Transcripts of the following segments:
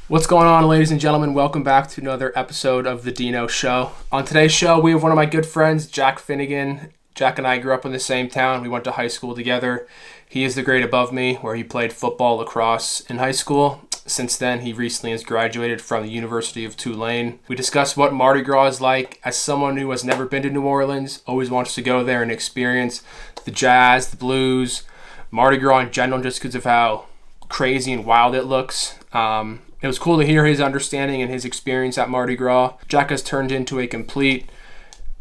What's going on, ladies and gentlemen? Welcome back to another episode of the Deano Show. On today's show, we have one of my good friends, Jack Finnigan. Jack and I grew up in the same town. We went to high school together. He is the grade above me, where he played football, lacrosse in high school. Since then, he recently has graduated from the University of Tulane. We discuss what Mardi Gras is like. As someone who has never been to New Orleans, always wants to go there and experience the jazz, the blues, Mardi Gras in general, just because of how crazy and wild it looks. It was cool to hear his understanding and his experience at Mardi Gras. Jack has turned into a complete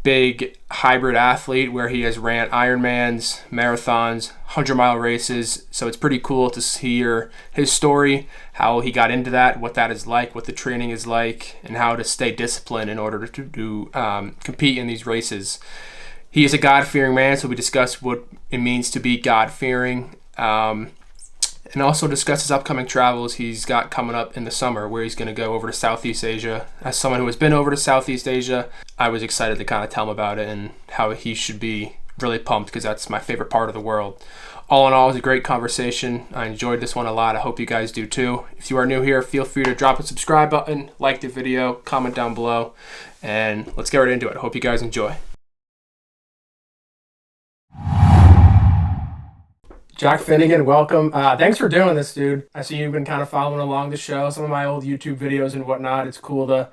big hybrid athlete where he has ran Ironmans, marathons, 100-mile races. So it's pretty cool to hear his story, how he got into that, what that is like, what the training is like, and how to stay disciplined in order to compete in these races. He is a God-fearing man, so we discuss what it means to be God-fearing. And also discuss his upcoming travels he's got coming up in the summer, where he's going to go over to Southeast Asia. As someone who has been over to Southeast Asia, I was excited to kind of tell him about it and how he should be really pumped, because that's my favorite part of the world. All in all, it was a great conversation. I enjoyed this one a lot. I hope you guys do too. If you are new here, feel free to drop a subscribe button, like the video, comment down below, and let's get right into it. I hope you guys enjoy. Jack Finnigan, welcome. Thanks for doing this, dude. I see you've been kind of following along the show, some of my old YouTube videos and whatnot. It's cool to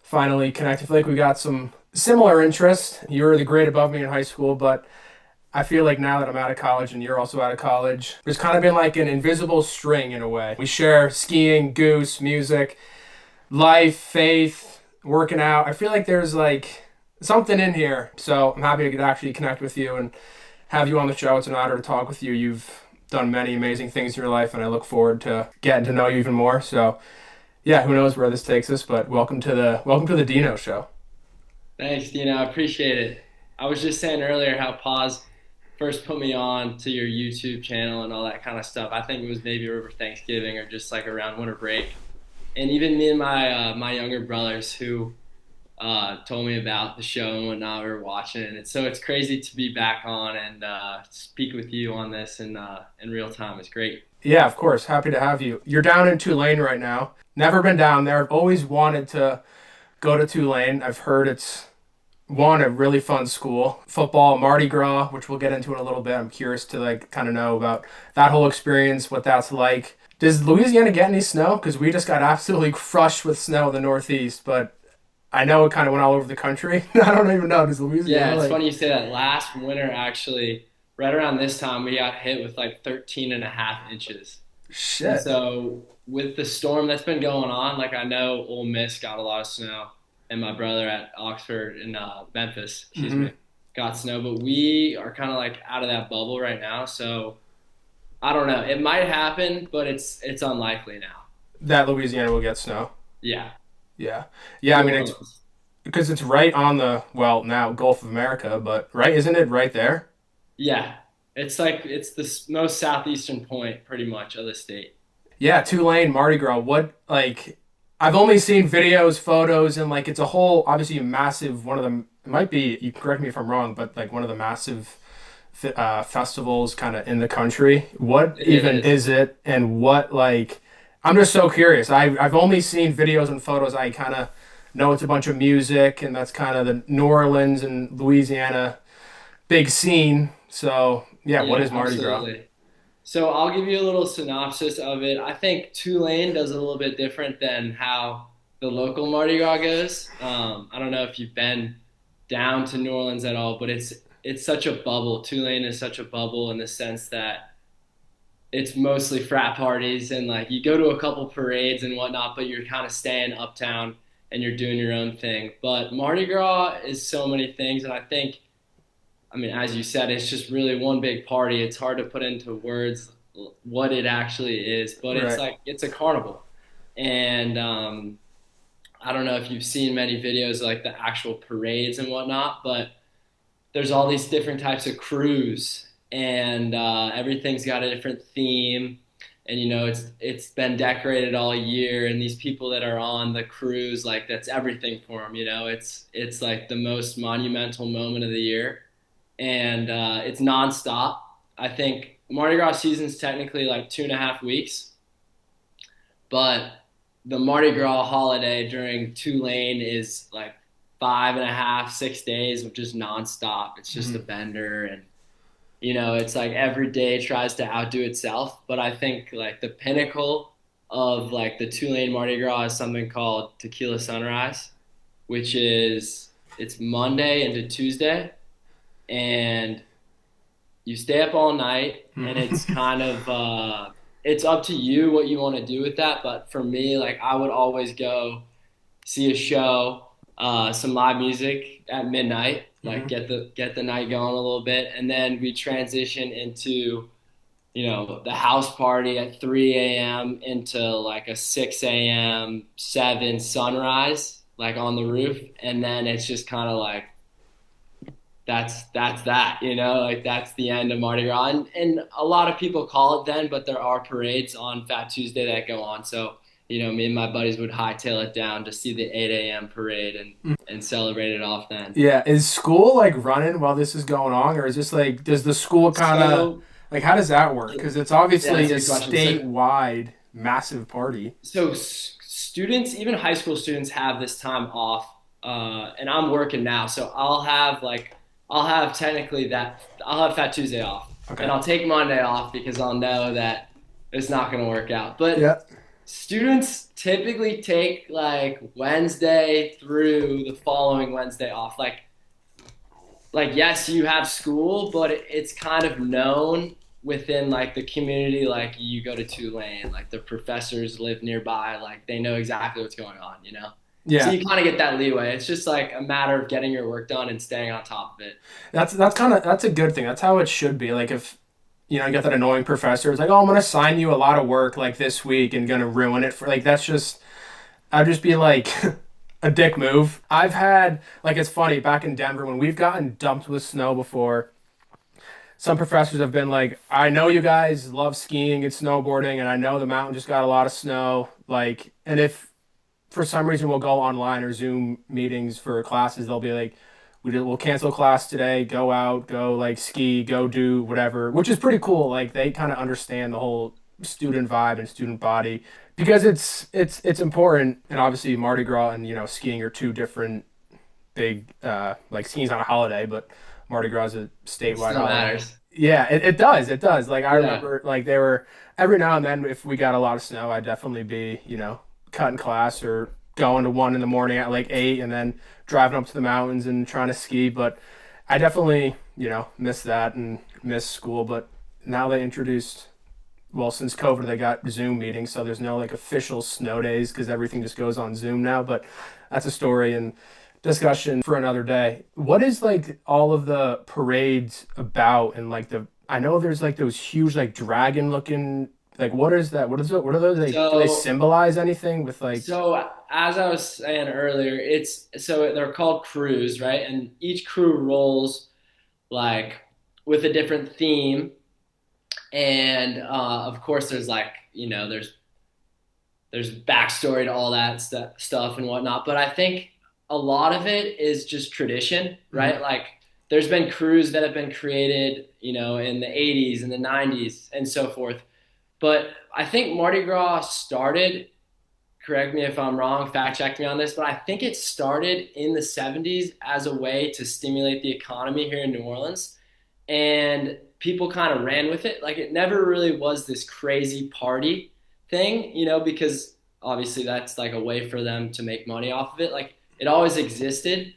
finally connect. I feel like we got some similar interests. You were the grade above me in high school, but I feel like now that I'm out of college and you're also out of college, there's kind of been like an invisible string in a way. We share skiing, goose, music, life, faith, working out. I feel like there's like something in here. So I'm happy to actually connect with you and have you on the show. It's an honor to talk with you. You've done many amazing things in your life, and I look forward to getting to know you even more. So, yeah, who knows where this takes us? But welcome to the Deano Show. Thanks, Dina. I appreciate it. I was just saying earlier how Paz first put me on to your YouTube channel and all that kind of stuff. I think it was maybe over Thanksgiving or just like around winter break. And even me and my younger brothers who told me about the show and whatnot, we were watching it. And it's crazy to be back on and speak with you on this in real time. It's great. Yeah, of course. Happy to have you. You're down in Tulane right now. Never been down there. I've always wanted to go to Tulane. I've heard it's a really fun school. Football, Mardi Gras, which we'll get into in a little bit. I'm curious to like kind of know about that whole experience, what that's like. Does Louisiana get any snow? Because we just got absolutely crushed with snow in the Northeast, but I know it kind of went all over the country. I don't even know. Does Yeah, Louisiana it's like funny you say that. Last winter, actually, right around this time, we got hit with like 13 and a half inches. And shit? so with the storm that's been going on, like I know Ole Miss got a lot of snow, and my brother at Oxford in Memphis, excuse Hmm. me, got snow. But we are kind of like out of that bubble right now, so I don't know. It might happen, but it's unlikely now. That Louisiana will get snow. Yeah, Yeah, yeah. I New mean, it's Orleans. because it's right on the now Gulf of America, but right, isn't it right there? Yeah, it's like it's the most southeastern point, pretty much, of the state. Yeah, Tulane, Mardi Gras. What like? I've only seen videos, photos, and like it's a whole obviously a massive one of them. It might be. You can correct me if I'm wrong, but like one of the massive festivals kind of in the country. What It even is. is it, and what like? I'm just so curious. I've only seen videos and photos. I kind of know it's a bunch of music, and that's kind of the New Orleans and Louisiana big scene. So yeah, what Yeah, is Mardi Gras? absolutely. So I'll give you a little synopsis of it. I think Tulane does it a little bit different than how the local Mardi Gras goes. I don't know if you've been down to New Orleans at all, but it's such a bubble. Tulane is such a bubble in the sense that it's mostly frat parties and like you go to a couple parades and whatnot, but you're kind of staying uptown and you're doing your own thing. But Mardi Gras is so many things, and I mean, as you said, it's just really one big party. It's hard to put into words what it actually is, but it's Right. like it's a carnival. And I don't know if you've seen many videos of, like the actual parades and whatnot, but there's all these different types of crews, and everything's got a different theme. And it's been decorated all year, and these people that are on the cruise, like that's everything for them. It's like the most monumental moment of the year, and it's nonstop. I think Mardi Gras season's technically like 2.5 weeks, but the Mardi Gras holiday during Tulane is like 5.5, 6 days of just nonstop. It's just a Mhm. bender, and it's like every day tries to outdo itself. But I think like the pinnacle of like the Tulane Mardi Gras is something called Tequila Sunrise, which is it's Monday into Tuesday, and you stay up all night, and it's Mhm. kind of it's up to you what you want to do with that. But for me, like I would always go see a show, some live music at midnight, like Mhm. get the night going a little bit, and then we transition into the house party at 3 a.m. into like a 6 a.m., 7 sunrise, like on the roof, and then it's just kind of like that's that, like that's the end of Mardi Gras. And a lot of people call it then, but there are parades on Fat Tuesday that go on. So, me and my buddies would hightail it down to see the 8 a.m. parade and celebrate it off then. Yeah, is school like running while this is going on, or is this like, does the school kind of So, like, how does that work? Because it's yeah, obviously that's a a good question. So, statewide massive party. students, even high school students, have this time off, and I'm working now, so I'll have technically that I'll have Fat Tuesday off, and Okay. I'll take Monday off because I'll know that it's not going to work out. But Yeah. students typically take like Wednesday through the following Wednesday off. Like yes, you have school, but it's kind of known within like the community. Like you go to Tulane, like the professors live nearby, like they know exactly what's going on. So Yeah. you kind of get that leeway. It's just like a matter of getting your work done and staying on top of it. That's a good thing. That's how it should be. Like if you get that annoying professor, it's like, oh, I'm gonna assign you a lot of work like this week and gonna ruin it for like that's just I'd just be like a dick move. I've had like it's funny back in Denver when we've gotten dumped with snow before. Some professors have been like, I know you guys love skiing and snowboarding, and I know the mountain just got a lot of snow. Like, and if for some reason we'll go online or Zoom meetings for classes, they'll be like, we'll cancel class today, go out, go like ski, go do whatever, which is pretty cool. Like they kind of understand the whole student vibe and student body because it's important. And obviously Mardi Gras and skiing are two different big like skiing's not a holiday, but Mardi Gras is a It statewide still holiday. matters. Yeah, it does. Like I Yeah. remember like they were every now and then if we got a lot of snow, I'd definitely be, cutting class or going to 1 in the morning at like 8 and then driving up to the mountains and trying to ski. But I definitely, miss that and miss school. But now they introduced well, since COVID, they got Zoom meetings, so there's no like official snow days because everything just goes on Zoom now. But that's a story and discussion for another day. What is like all of the parades about and like I know there's like those huge like dragon looking like what is that? What is it? What are those? Do they So symbolize anything with like So as I was saying earlier, they're called crews, right? And each crew rolls like with a different theme, and of course, there's like there's backstory to all that stuff and whatnot. But I think a lot of it is just tradition, Mhm. right? Like there's been crews that have been created, in the 80s and the 90s and so forth. But I think Mardi Gras started, correct me if I'm wrong, fact check me on this, but I think it started in the 70s as a way to stimulate the economy here in New Orleans. And people kind of ran with it. Like it never really was this crazy party thing, because obviously that's like a way for them to make money off of it. Like it always existed.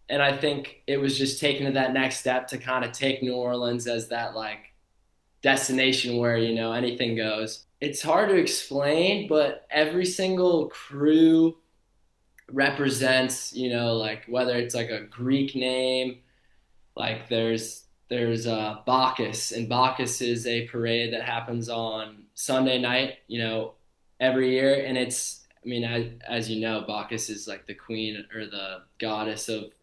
And I think it was just taken to that next step to kind of take New Orleans as that like destination where anything goes. It's hard to explain, but every single crew represents, like whether it's like a Greek name, like there's Bacchus, and Bacchus is a parade that happens on Sunday night, every year, and I mean, as you know, Bacchus is like the queen or the goddess of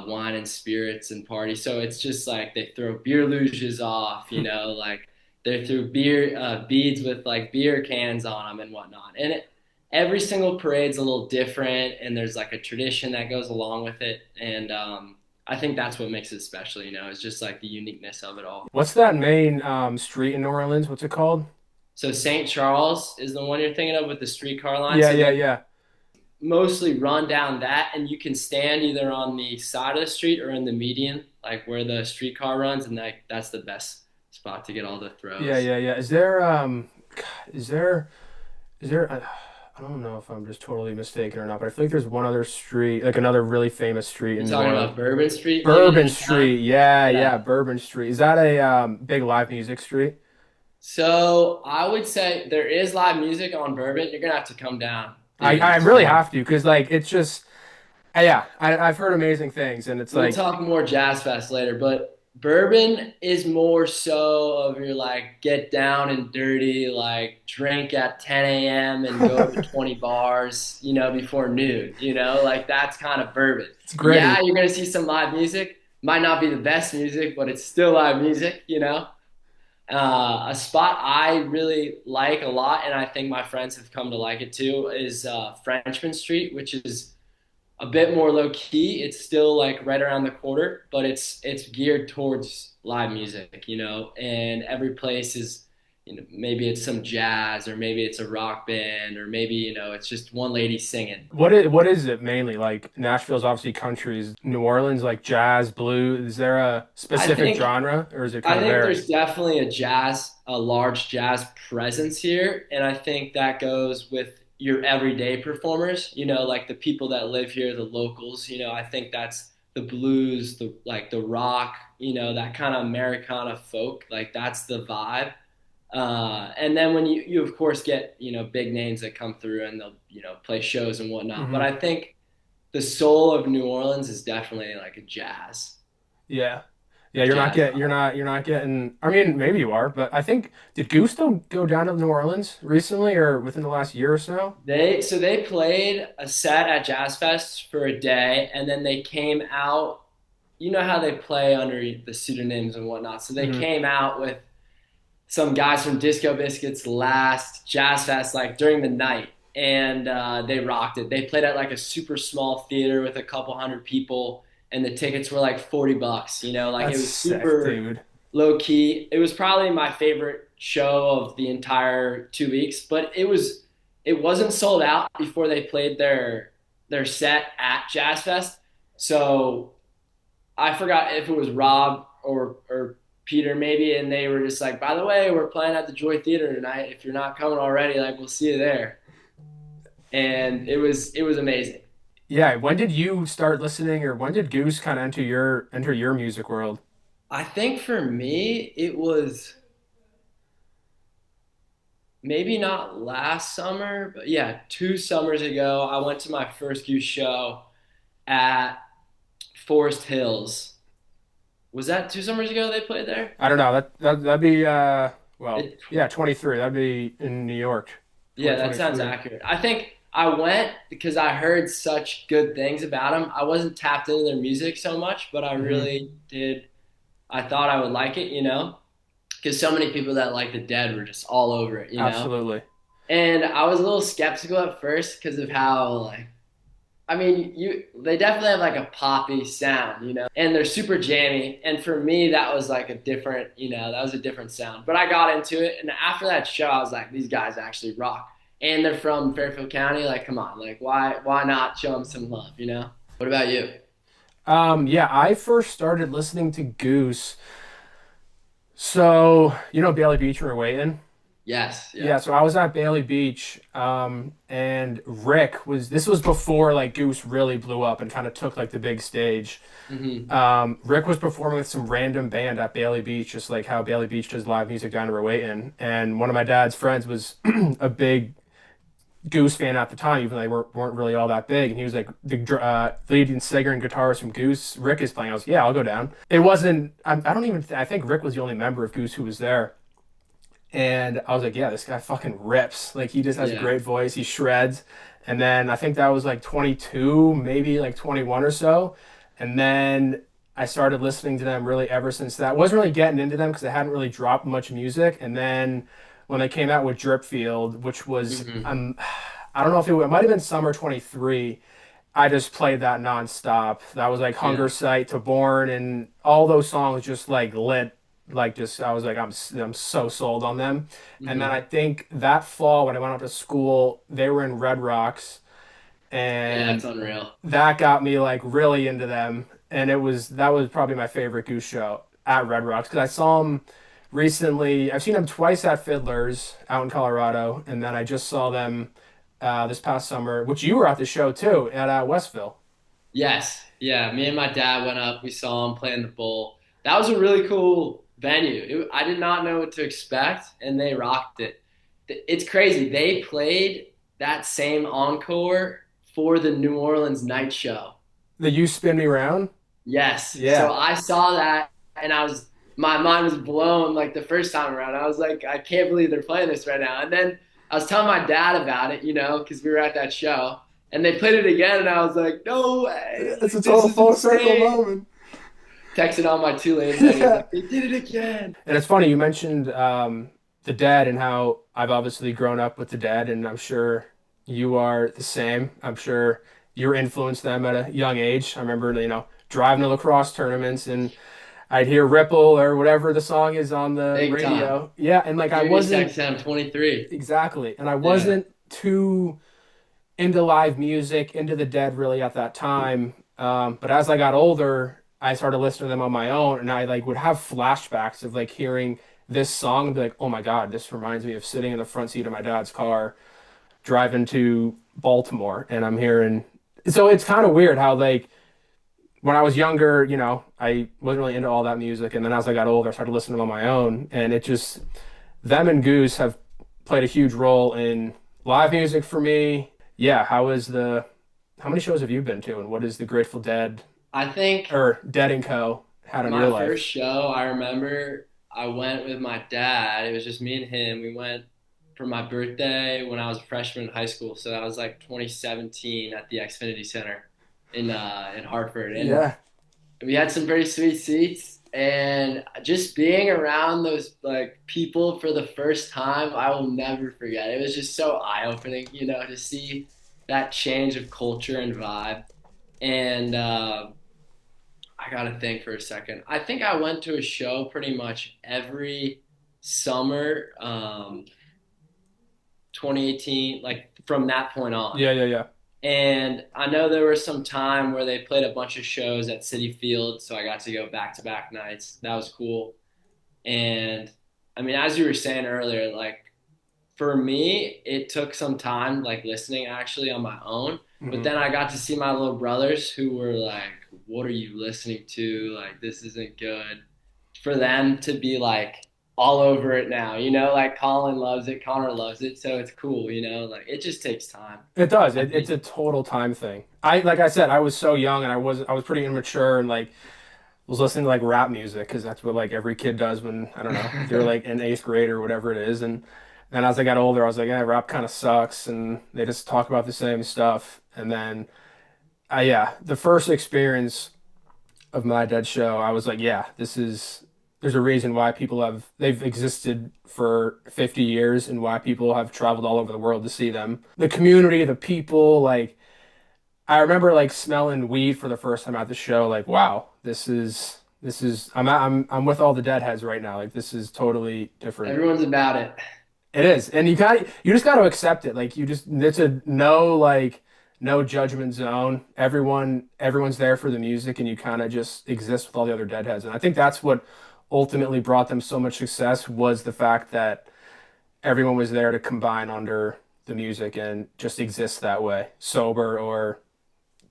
wine and spirits and party. So it's just like they throw beer luges off, like they threw beer beads with like beer cans on them and whatnot. And every single parade's a little different, and there's like a tradition that goes along with it. And I think that's what makes it special. It's just like the uniqueness of it all. What's that main street in New Orleans? What's it called? So St. Charles is the one you're thinking of with the streetcar line. Yeah, So yeah, they yeah. mostly run down that, and you can stand either on the side of the street or in the median, like where the streetcar runs, and that's the best spot to get all the Yeah, throws. yeah, yeah. God, is there I don't know if I'm just totally mistaken or not, but I feel like there's one other street, like another really famous street You're in New talking Orleans. about Bourbon Street, maybe Bourbon downtown? Street. Yeah, yeah, Yeah. Bourbon Street. Is that a big live music street? So I would say there is live music on Bourbon. You're gonna have to come down, dude. I It's really fun. have to because like it's just yeah, I've heard amazing things and it's We'll like talk more Jazz Fest later, but Bourbon is more so of your like get down and dirty, like drink at 10 a.m. and go to 20 bars, before noon, like that's kind of Bourbon. it's Yeah, gritty. you're gonna see some live music. Might not be the best music, but it's still live music. A spot I really like a lot, and I think my friends have come to like it too, is Frenchman Street, which is a bit more low key. It's still like right around the corner, but it's geared towards live music, and every place is, maybe it's some jazz or maybe it's a rock band or maybe, it's just one lady singing. What is it mainly? Like Nashville's obviously country. Is New Orleans like jazz, blues? Is there a I specific think genre or is it kind I of think vary? there's definitely a large jazz presence here, and I think that goes with your everyday performers. Like the people that live here, the locals. I think that's the blues, the rock. That kind of Americana folk. Like that's the vibe. And then when you of course get big names that come through and they'll play shows and whatnot. But Hmm. I think the soul of New Orleans is definitely like a Yeah. Yeah, jazz. you're not getting I mean, maybe you are, but I think did Gusto go down to New Orleans recently or within the last year or so? They played a set at Jazz Fest for a day, and then they came out. You know how they play under the pseudonyms and whatnot. So they Hmm. came out with some guys from Disco Biscuits last Jazz Fest, like during the night, and they rocked it. They played at like a super small theater with a couple hundred people, and the tickets were like $40. Like it That's was sick, super dude. low key. It was probably my favorite show of the entire 2 weeks, but it wasn't sold out before they played their set at Jazz Fest. So I forgot if it was Rob or Peter maybe, and they were just like, by the way, we're playing at the Joy Theater tonight. If you're not coming already, like we'll see you there. And it was amazing. Yeah, when did you start listening or when did Goose kind of enter your music world? I think for me, it was maybe not last summer, but yeah, 2 summers ago, I went to my first Goose show at Forest Hills. Was that 2 summers ago they played there? I don't know. That'd be well, It, yeah, 23. That'd be in New York. yeah, that sounds 2023. accurate. I think I went because I heard such good things about them. I wasn't tapped into their music so much, but I Hmm. really did. I thought I would like it. Because so many people that like the Dead were just all over it. Absolutely. And I was a little skeptical at first because of how like I mean, they definitely have like a poppy sound, and they're super jammy. And for me, that was like that was a different sound. But I got into it, and after that show, I was like, these guys actually rock. And they're from Fairfield County. Like, come on, like, why not show them some love? What about you? Yeah, I first started listening to Goose. So, you know Bailey Beach we were waiting? Yes, Yeah, yeah. so I was at Bailey Beach, and this was before like Goose really blew up and kind of took like the big stage. Hmm. Rick was performing with some random band at Bailey Beach, just like how Bailey Beach does live music down to Rowayton. And one of my dad's friends was a big Goose fan at the time, even though they weren't really all that big. And he was like, the lead and singer and guitarist from Goose, Rick is playing. I was, yeah, I'll go down. It wasn't, I don't even, I think Rick was the only member of Goose who was there. And I was like, yeah, this guy fucking rips. Like, he just has a Yeah. great voice. He shreds. And then I think that was like 22, maybe like 21 or so. And then I started listening to them really ever since that. Wasn't really getting into them because they hadn't really dropped much music. And then when they came out with Dripfield, which was Hmm. I don't know if it might have been summer 23. I just played that nonstop. That was like Hunger Yeah. Sight to Born and all those songs just like lit. like just I was like I'm so sold on them. And then Hmm. I think that fall when I went up to school, they were in Red Rocks, Yeah, it's and unreal. that got me like really into them. And that was probably my favorite Goose show at Red Rocks because I saw them recently. I've seen them twice at Fiddler's out in Colorado, and then I just saw them this past summer, which you were at the show too at Westville. Yes, yeah. Me and my dad went up. We saw him playing the bowl. That was a really cool venue. I did not know what to expect, and they rocked it. It's crazy. They played that same encore for the New Orleans night show. The You Spin Me Round. Yes. So Yeah. I saw that, and my mind was blown like the first time around. I was like, I can't believe they're playing this right now. And then I was telling my dad about it, because we were at that show, and they played it again, and I was like, no way, It's a like this total is full circle insane. moment. Texting all my Tulane buddies, Yeah. like they did it again. And it's funny, you mentioned the Dead and how I've obviously grown up with the Dead, and I'm sure you are the same. I'm sure you influenced them at a young age. I remember, driving to lacrosse tournaments and I'd hear Ripple or whatever the song is on the Big time. radio. Yeah, and like I Sirius wasn't XM 23. exactly, and I Yeah. wasn't too into live music, into the Dead really at that time. But as I got older, I started listening to them on my own, and I like would have flashbacks of like hearing this song and be like, "Oh my God, this reminds me of sitting in the front seat of my dad's car driving to Baltimore," and I'm hearing. So it's kind of weird how like when I was younger, I wasn't really into all that music, and then as I got older, I started listening to them on my own, and it just them and Goose have played a huge role in live music for me. Yeah, how many shows have you been to, and what is the Grateful Dead I think or Dead and Co. had on your my first life? show, I remember I went with my dad. It was just me and him. We went for my birthday when I was a freshman in high school. So that was like 2017 at the Xfinity Center in Hartford. And Yeah, we had some very sweet seats. And just being around those like people for the first time, I will never forget. It was just so eye-opening, to see that change of culture and vibe. And I gotta think for a second. I think I went to a show pretty much every summer, 2018, like from that point on. yeah, yeah, yeah. And I know there was some time where they played a bunch of shows at City Field, so I got to go back to back nights. That was cool. And I mean, as you were saying earlier, like for me, it took some time, like listening actually on my own. But Hmm. then I got to see my little brothers who were like, "What are you listening to? Like, this isn't good." For them to be like all over it now, like Colin loves it, Connor loves it, so it's cool, like it just takes time. It does. I It's think. a total time thing. Like I said, I was so young, and I was pretty immature, and like was listening to like rap music because that's what like every kid does when I don't know they're like in eighth grade or whatever it is. And then as I got older, I was like, yeah, rap kind of sucks, and they just talk about the same stuff. And then, yeah, the first experience of my Dead show, I was like, yeah, this is. There's a reason why they've existed for 50 years and why people have traveled all over the world to see them. The community, the people, like I remember like smelling weed for the first time at the show. Like, wow, this is I'm with all the deadheads right now. Like, this is totally different. Everyone's about it. It is, and you just got to accept it. Like, it's a no judgment zone. Everyone's there for the music, and you kind of just exist with all the other deadheads. And I think that's what ultimately brought them so much success was the fact that everyone was there to combine under the music and just exist that way, sober or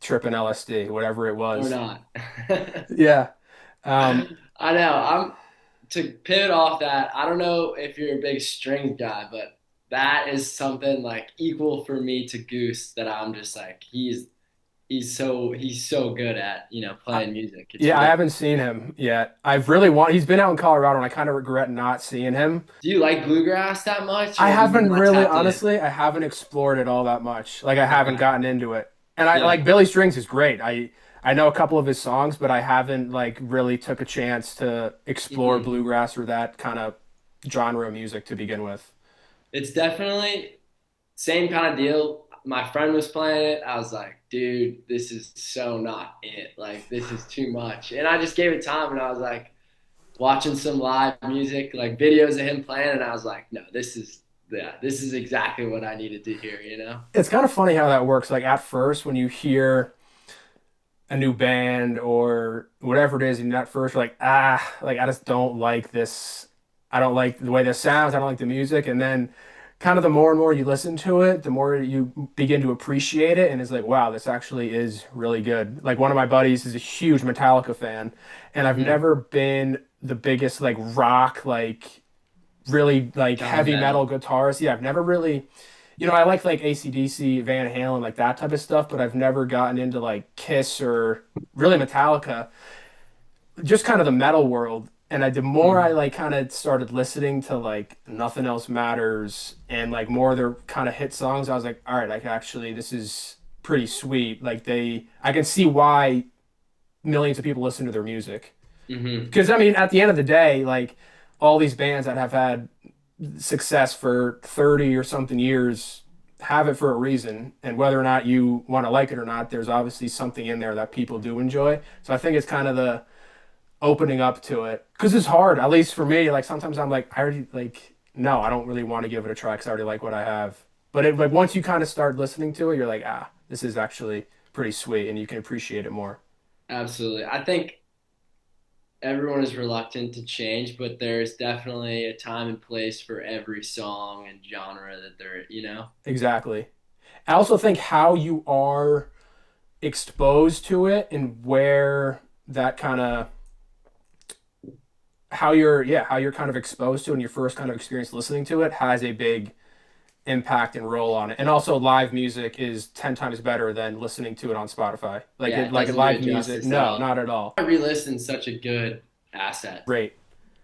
tripping LSD, whatever it Or was. not. Yeah. Um, I know. I'm to pivot off that. I don't know if you're a big strings guy, but that is something like equal for me to Goose that I'm just like he's so good at I, playing music. It's yeah, I ridiculous. haven't seen him yet. He's been out in Colorado and I kind of regret not seeing him. Do you like bluegrass that much, I or have you haven't not really, tapped in? honestly, I haven't explored it all that much. Like I haven't Okay. gotten into it. And I Yeah. like Billy Strings is great. I know a couple of his songs, but I haven't like really took a chance to explore Hmm. bluegrass or that kind of genre of music to begin with. It's definitely same kind of deal. My friend was playing it. I was like, dude, this is so not it. Like, this is too much. And I just gave it time, and I was like, watching some live music, like videos of him playing, and I was like, no, this is exactly what I needed to hear, you know? It's kind of funny how that works. Like at first, when you hear a new band or whatever it is, and at first you're like, like I just don't like this. I don't like the way this sounds. I don't like the music. And then kind of the more and more you listen to it, the more you begin to appreciate it. And it's like, wow, this actually is really good. Like one of my buddies is a huge Metallica fan, and I've Mm-hmm. never been the biggest like rock, like really like John heavy metal Metal. guitarist. Yeah, I've never really, I like AC/DC, Van Halen, like that type of stuff, but I've never gotten into like Kiss or really Metallica, just kind of the metal world. And the more I Mm-hmm. like kind of started listening to like Nothing Else Matters and like more of their kind of hit songs, I was like, all right, like actually this is pretty sweet. Like I can see why millions of people listen to their music. Mm-hmm. Because I mean, at the end of the day, like all these bands that have had success for 30 or something years have it for a reason. And whether or not you want to like it or not, there's obviously something in there that people do enjoy. So I think it's kind of the opening up to it because it's hard, at least for me. Like sometimes I'm like, I already like, no, I don't really want to give it a try because I already like what I have. But like once you kind of start listening to it, you're like, this is actually pretty sweet and you can appreciate it more. Absolutely. I think everyone is reluctant to change, but there's definitely a time and place for every song and genre that they're, you know? Exactly. I also think how you are exposed to it and where that kind of how you're kind of exposed to it and your first kind of experience listening to it has a big impact and role on it. And also live music is 10 times better than listening to it on Spotify. Like Yeah, it it like doesn't do live it music, justice at no, all. not at all. Re-listen is such a good asset. Great.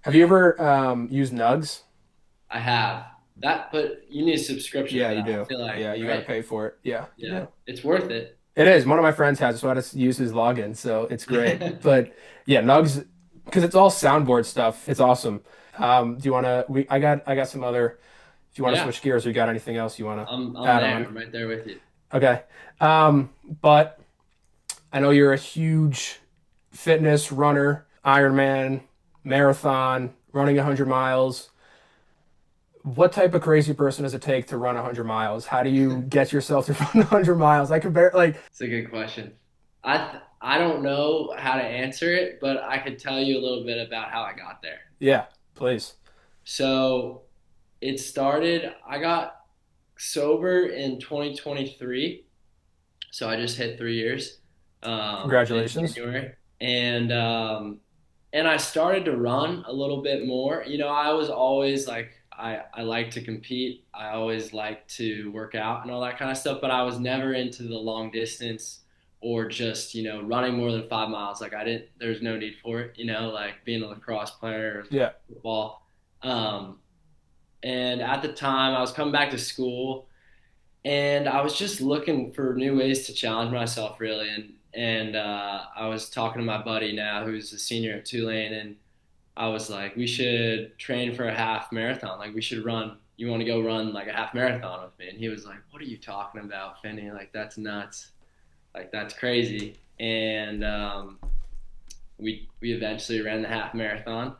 Have you ever used Nugs? I have that, but you need a subscription Yeah, for you that. I do. feel like, Yeah, you got to right? pay for it. Yeah, you Yeah, do. it's worth it. It is. One of my friends has it, so I just use his login, so it's great. But yeah, Nugs, because it's all soundboard stuff. It's awesome. Do you want to? I got some other. If you want to Yeah, switch gears, or you got anything else you want to I'm add there. on? I'm right there with you. Okay. But I know you're a huge fitness runner, Ironman, marathon, running 100 miles. What type of crazy person does it take to run 100 miles? How do you get yourself to run 100 miles? I compare like, It's a good question. I don't know how to answer it, but I could tell you a little bit about how I got there. yeah, please. So it started. I got sober in 2023, so I just hit 3 years in Congratulations. January, and I started to run a little bit more. You know, I was always like I like to compete. I always like to work out and all that kind of stuff, but I was never into the long distance or just, you know, running more than 5 miles. Like I didn't there's no need for it, you know, like being a lacrosse player or Yeah. football. Um, and at the time I was coming back to school and I was just looking for new ways to challenge myself, really. And I was talking to my buddy now, who's a senior at Tulane, and I was like, we should train for a half marathon. Like, we should run. You want to go run like a half marathon with me? And he was like, what are you talking about, Finney? Like, that's nuts. Like, that's crazy. And we eventually ran the half marathon.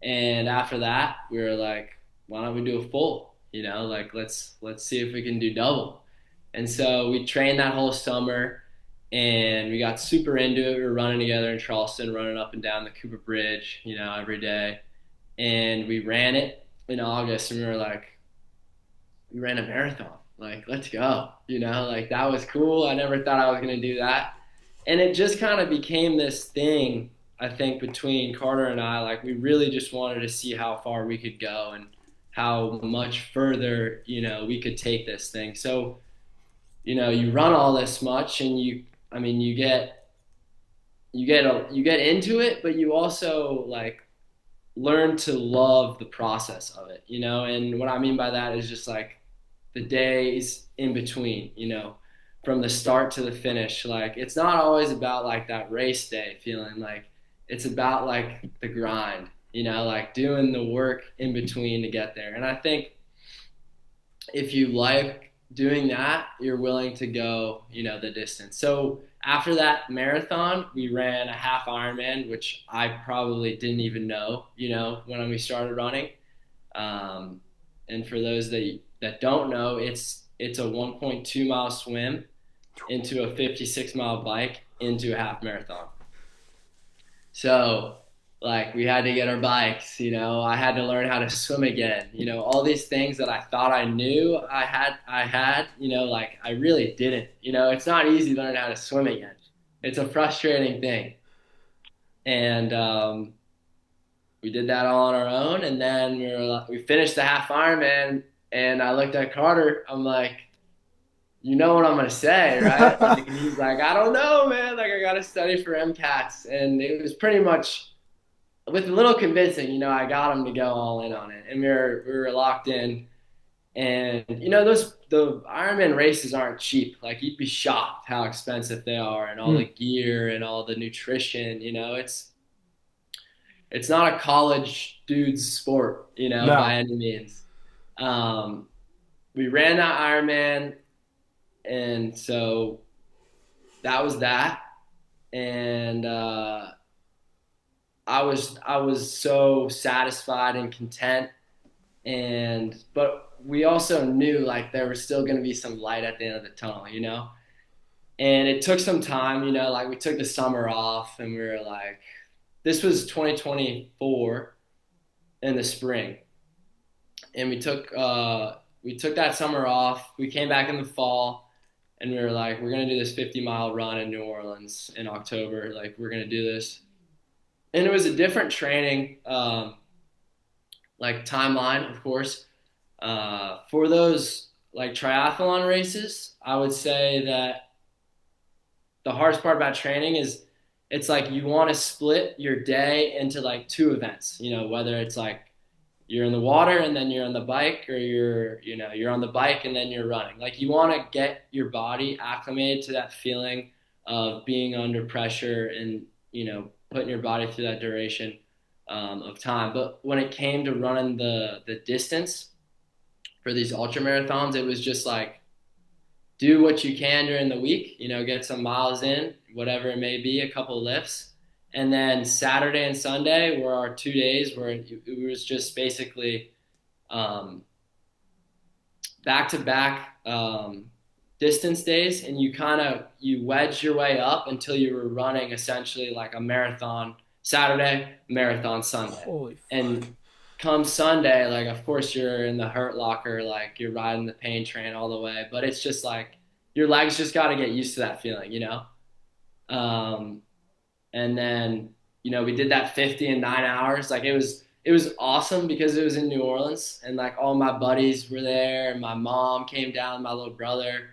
And after that, we were like, why don't we do a full? You know, like let's see if we can do double. And so we trained that whole summer and we got super into it. We were running together in Charleston, running up and down the Cooper Bridge, you know, every day. And we ran it in August and we were like, we ran a marathon. Like, let's go. You know, like that was cool. I never thought I was gonna do that. And it just kind of became this thing, I think, between Carter and I. Like we really just wanted to see how far we could go and how much further, you know, we could take this thing. So, you know, you run all this much and I mean, you get into it, but you also like learn to love the process of it, you know? And what I mean by that is just like the days in between, you know, from the start to the finish. Like it's not always about like that race day feeling, like it's about like the grind, you know, like doing the work in between to get there. And I think if you like doing that, you're willing to go, you know, the distance. So after that marathon, we ran a half Ironman, which I probably didn't even know, when we started running. Um, and for those that don't know, it's a 1.2 mile swim into a 56-mile bike into a half marathon. So, like, we had to get our bikes, I had to learn how to swim again, all these things that I thought I knew I had, like I really didn't. It's not easy learning how to swim again. It's a frustrating thing. And we did that all on our own, and then we finished the half Ironman, and I looked at Carter. I'm like, you know what I'm gonna say, right? Like, and he's like, I don't know, man. Like, I gotta study for MCATs, and it was pretty much with a little convincing. I got him to go all in on it, and we were locked in. And those the Ironman races aren't cheap. Like, you'd be shocked how expensive they are, and all the gear and all the nutrition. It's not a college dude's sport, No. by any means. Um, we ran that Ironman, and so that was that. And I was so satisfied and content. But we also knew like there was still going to be some light at the end of the tunnel. And it took some time, like we took the summer off, and we were like, this was 2024 in the spring, and we took that summer off. We came back in the fall, and we were like, we're gonna do this 50-mile run in New Orleans in October. Like, we're gonna do this, and it was a different training, like timeline, of course. For those like triathlon races, I would say that the hardest part about training is it's like you want to split your day into like two events, whether it's like you're in the water and then you're on the bike, or you're on the bike and then you're running. Like, you want to get your body acclimated to that feeling of being under pressure, and putting your body through that duration of time. But when it came to running the distance for these ultra marathons, it was just like, do what you can during the week, get some miles in, whatever it may be, a couple lifts. And then Saturday and Sunday were our 2 days where it was just basically back to back distance days. And you wedged your way up until you were running essentially like a marathon Saturday, marathon Sunday. Holy fuck. And come Sunday, like, of course you're in the hurt locker, like you're riding the pain train all the way, but it's just like your legs just got to get used to that feeling. Um, and then, we did that 50 in 9 hours. Like, it was awesome because it was in New Orleans, and like all my buddies were there, and my mom came down, my little brother,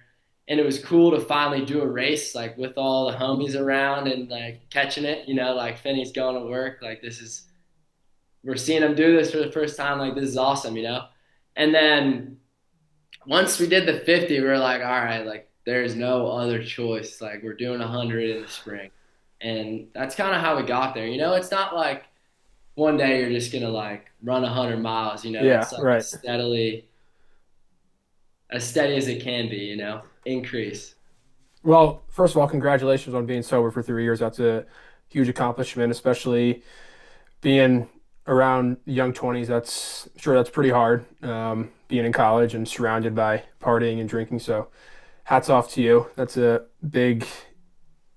and it was cool to finally do a race like with all the homies around and like catching it. Like, Finney's going to work, like we're seeing him do this for the first time. Like, this is awesome. And then once we did the 50, we were like, all right, like, there's no other choice. Like, we're doing 100 in the spring. And that's kind of how we got there. It's not like one day you're just going to like run 100 miles. Yeah, It's like right. as steady as it can be, increase. Well, first of all, congratulations on being sober for 3 years. That's a huge accomplishment, especially being around young 20s. That's pretty hard. Being in college and surrounded by partying and drinking. So hats off to you. That's a big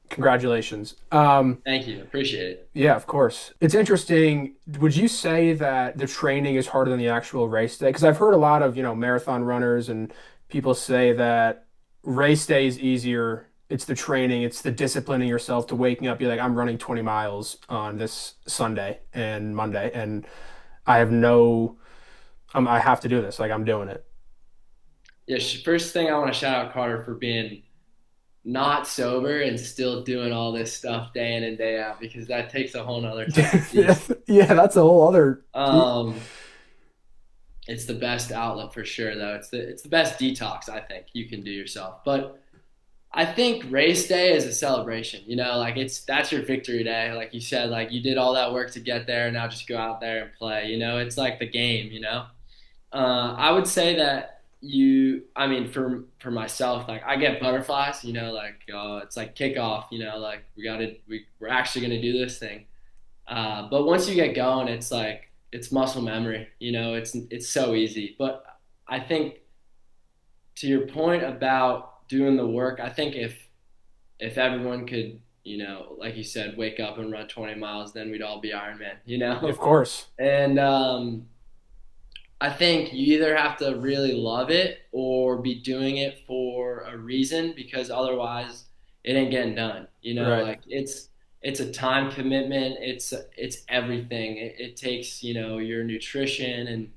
congratulations. Thank you. Appreciate it. Yeah, of course. It's interesting. Would you say that the training is harder than the actual race day? Because I've heard a lot of, marathon runners and people say that race day is easier. It's the training, it's the disciplining yourself to waking up, be like, I'm running 20 miles on this Sunday and Monday, and I have no, I have to do this. Like, I'm doing it. Yeah, first thing, I want to shout out Carter for being not sober and still doing all this stuff day in and day out, because that takes a whole nother type of Yeah, beast. yeah, that's a whole other. Um, it's the best outlet for sure, though. It's the best detox I think you can do yourself. But I think race day is a celebration. Like, that's your victory day. Like you said, like you did all that work to get there, and now just go out there and play. It's like the game. I would say that I mean, for myself, like I get butterflies, like it's like kickoff, like we're actually gonna do this thing. But once you get going, it's like it's muscle memory, it's so easy. But I think to your point about doing the work, I think if everyone could, like you said, wake up and run 20 miles, then we'd all be Ironman, Of course. And I think you either have to really love it or be doing it for a reason because otherwise it ain't getting done. Right. Like it's a time commitment. It's everything. It takes, your nutrition and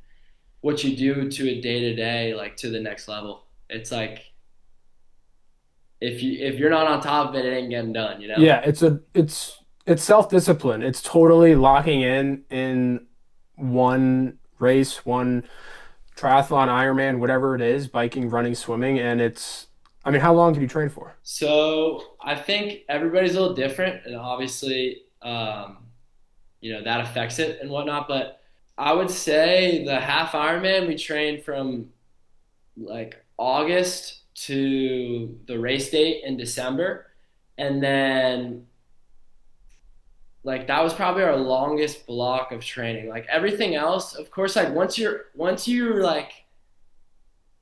what you do to a day to day, like to the next level. It's like if you're not on top of it, it ain't getting done. Yeah, it's self-discipline. It's totally locking in one race, one triathlon, Ironman, whatever it is, biking, running, swimming, and I mean, how long did you train for? So I think everybody's a little different, and obviously, that affects it and whatnot. But I would say the half Ironman we trained from like August to the race date in December, and then like that was probably our longest block of training. Like everything else, of course, like once you're like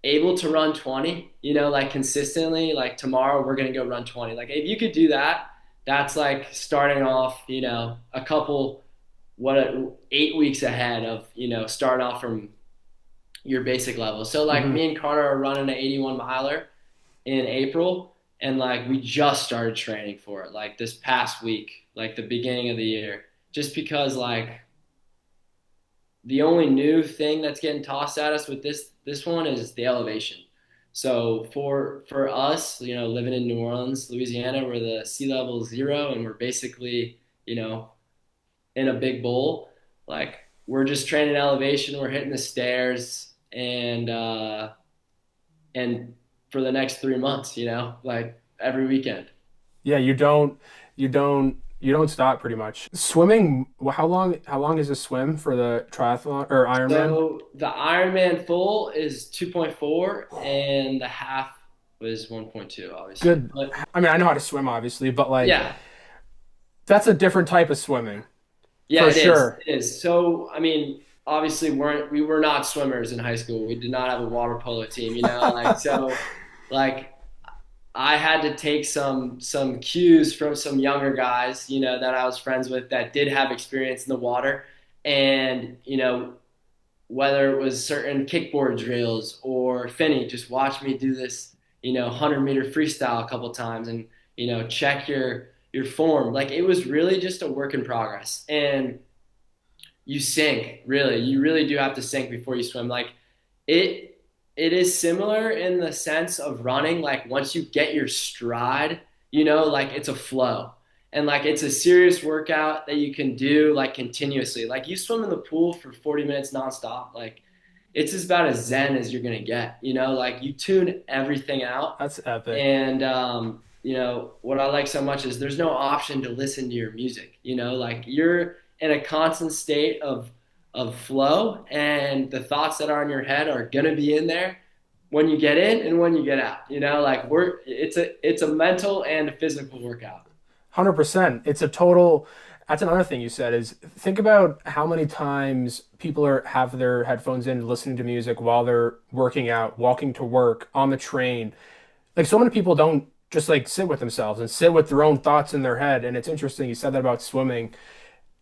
able to run 20, like consistently, like tomorrow we're going to go run 20. Like if you could do that, that's like starting off, a couple, 8 weeks ahead of, starting off from your basic level. So like Hmm. me and Connor are running an 81 miler in April and like we just started training for it like this past week, like the beginning of the year, just because like the only new thing that's getting tossed at us with this one is the elevation. So for us, living in New Orleans, Louisiana, where the sea level is zero and we're basically, in a big bowl, like we're just training elevation, we're hitting the stairs and for the next 3 months, like every weekend. Yeah, you don't stop pretty much. Swimming, how long is a swim for the triathlon or Ironman? So the Ironman full is 2.4 and the half was 1.2, obviously. Good. But I mean, I know how to swim, obviously, but like yeah, that's a different type of swimming yeah, for it is. sure. It is. So I mean, obviously we were not swimmers in high school. We did not have a water polo team, like so like I had to take some cues from some younger guys, that I was friends with that did have experience in the water. And, whether it was certain kickboard drills or Finney, just watch me do this, 100-meter freestyle a couple times and, check your form. Like it was really just a work in progress. And you sink, really. You really do have to sink before you swim. Like it it is similar in the sense of running. Like once you get your stride, like it's a flow. And like it's a serious workout that you can do like continuously. Like you swim in the pool for 40 minutes nonstop. Like it's just about as zen as you're gonna get, like you tune everything out. That's epic. And what I like so much is there's no option to listen to your music, like you're in a constant state of flow and the thoughts that are in your head are gonna be in there when you get in and when you get out, like it's a mental and a physical workout. 100%. It's a total. That's another thing you said is think about how many times people have their headphones in listening to music while they're working out, walking to work, on the train. Like so many people don't just like sit with themselves and sit with their own thoughts in their head. And it's interesting you said that about swimming.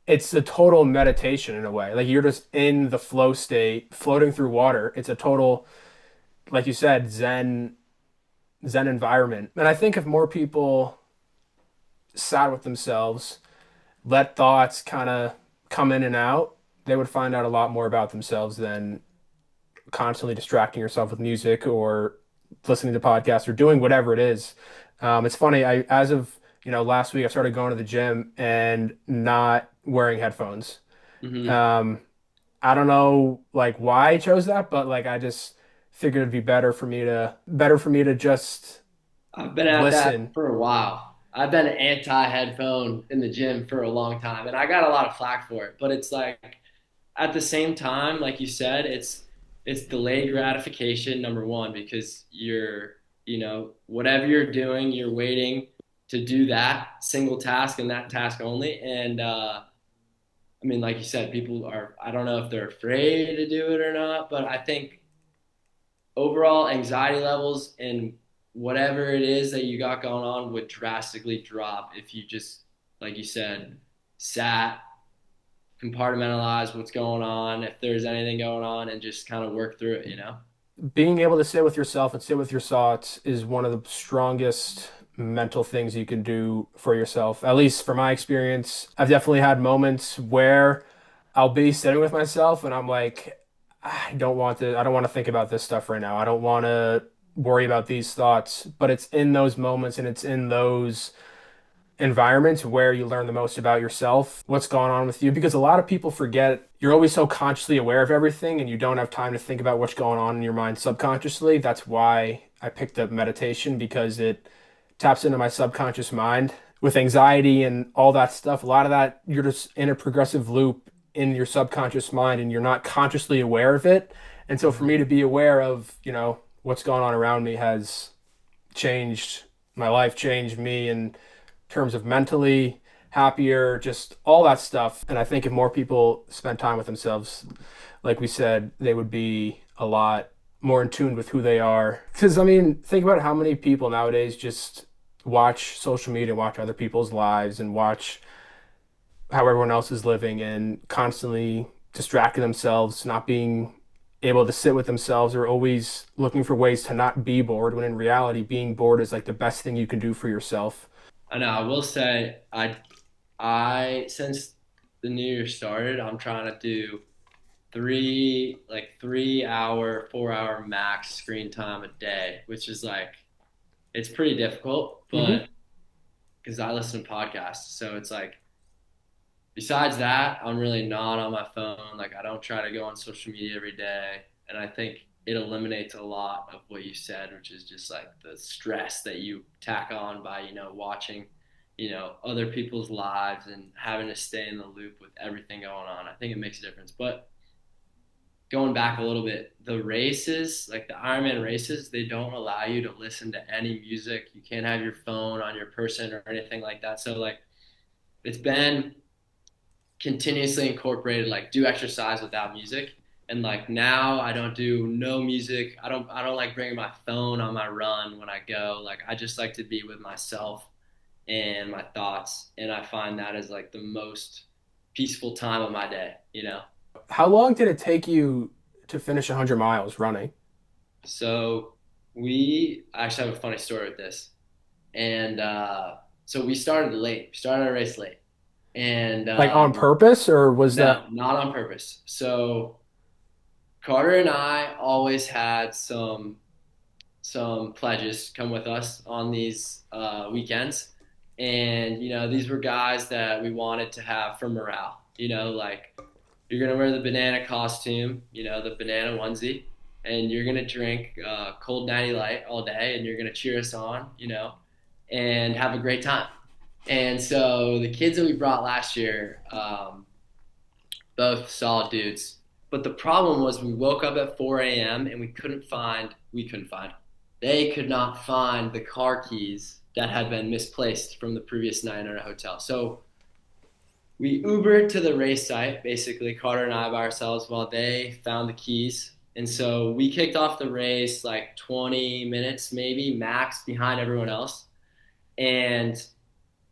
It's a total meditation in a way. Like you're just in the flow state, floating through water. It's a total, like you said, zen environment. And I think if more people sat with themselves, let thoughts kind of come in and out, they would find out a lot more about themselves than constantly distracting yourself with music or listening to podcasts or doing whatever it is. It's funny. As of last week, I started going to the gym and not wearing headphones. Hmm. Um, I don't know like why I chose that, but like I just figured it'd be better for me to just I've been at that listen. for a while. I've been anti headphone in the gym for a long time and I got a lot of flack for it, but it's like at the same time, like you said, it's delayed gratification, number one, because whatever you're doing, you're waiting to do that single task and that task only. And I mean, like you said, people are, I don't know if they're afraid to do it or not, but I think overall anxiety levels and whatever it is that you got going on would drastically drop if you just, like you said, sat, compartmentalize what's going on, if there's anything going on, and just kind of work through it. Being able to sit with yourself and sit with your thoughts is one of the strongest mental things you can do for yourself. At least for my experience, I've definitely had moments where I'll be sitting with myself and I'm like, I don't want to think about this stuff right now. I don't want to worry about these thoughts. But it's in those moments and it's in those environments where you learn the most about yourself, what's going on with you, because a lot of people forget you're always so consciously aware of everything and you don't have time to think about what's going on in your mind subconsciously. That's why I picked up meditation because it taps into my subconscious mind with anxiety and all that stuff. A lot of that, you're just in a progressive loop in your subconscious mind and you're not consciously aware of it. And so for Mhm. me to be aware of, what's going on around me has changed my life, changed me, and terms of mentally happier, just all that stuff. And I think if more people spend time with themselves, like we said, they would be a lot more in tune with who they are. Because, I mean, think about how many people nowadays just watch social media, watch other people's lives, and watch how everyone else is living and constantly distracting themselves, not being able to sit with themselves or always looking for ways to not be bored when in reality being bored is like the best thing you can do for yourself. I know. I will say, I since the new year started, I'm trying to do 3 hour, 4 hour max screen time a day, which is like it's pretty difficult, Hmm. but because I listen to podcasts, so it's like besides that, I'm really not on my phone. Like I don't try to go on social media every day, and I think it eliminates a lot of what you said, which is just like the stress that you tack on by watching other people's lives and having to stay in the loop with everything going on. I think it makes a difference. But going back a little bit, the races, like the Ironman races, they don't allow you to listen to any music. You can't have your phone on your person or anything like that. So like it's been continuously incorporated, like do exercise without music. And like now I don't do no music. I don't like bringing my phone on my run when I go. Like I just like to be with myself and my thoughts. And I find that is like the most peaceful time of my day. How long did it take you to finish 100 miles running? So we I actually have a funny story with this. And so we started late. We started our race late. And Like on purpose, or was that no, not on purpose. So Carter and I always had some pledges come with us on these weekends, and these were guys that we wanted to have for morale. Like you're gonna wear the banana costume, the banana onesie, and you're gonna drink cold natty light all day, and you're gonna cheer us on, and have a great time. And so the kids that we brought last year, both solid dudes. But the problem was we woke up at 4 a.m. and we couldn't find, they could not find the car keys that had been misplaced from the previous night in our hotel. So we Ubered to the race site, basically, Carter and I by ourselves while they found the keys. And so we kicked off the race like 20 minutes, maybe max, behind everyone else. And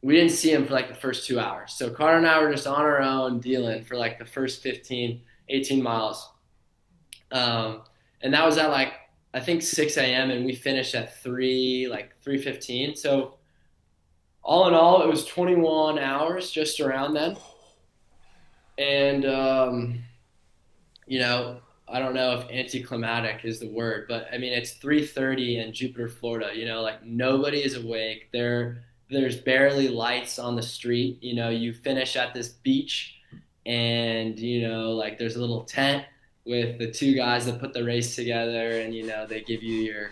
we didn't see him for like the first 2 hours. So Carter and I were just on our own dealing for like the first 15, 18 miles. Um, and that was at like, I think 6 a.m. and we finished at 3:15. So all in all, it was 21 hours just around then. And, I don't know if anticlimactic is the word, but I mean, it's 3:30 in Jupiter, Florida, like nobody is awake. There's barely lights on the street. You finish at this beach and, like there's a little tent with the two guys that put the race together and, they give you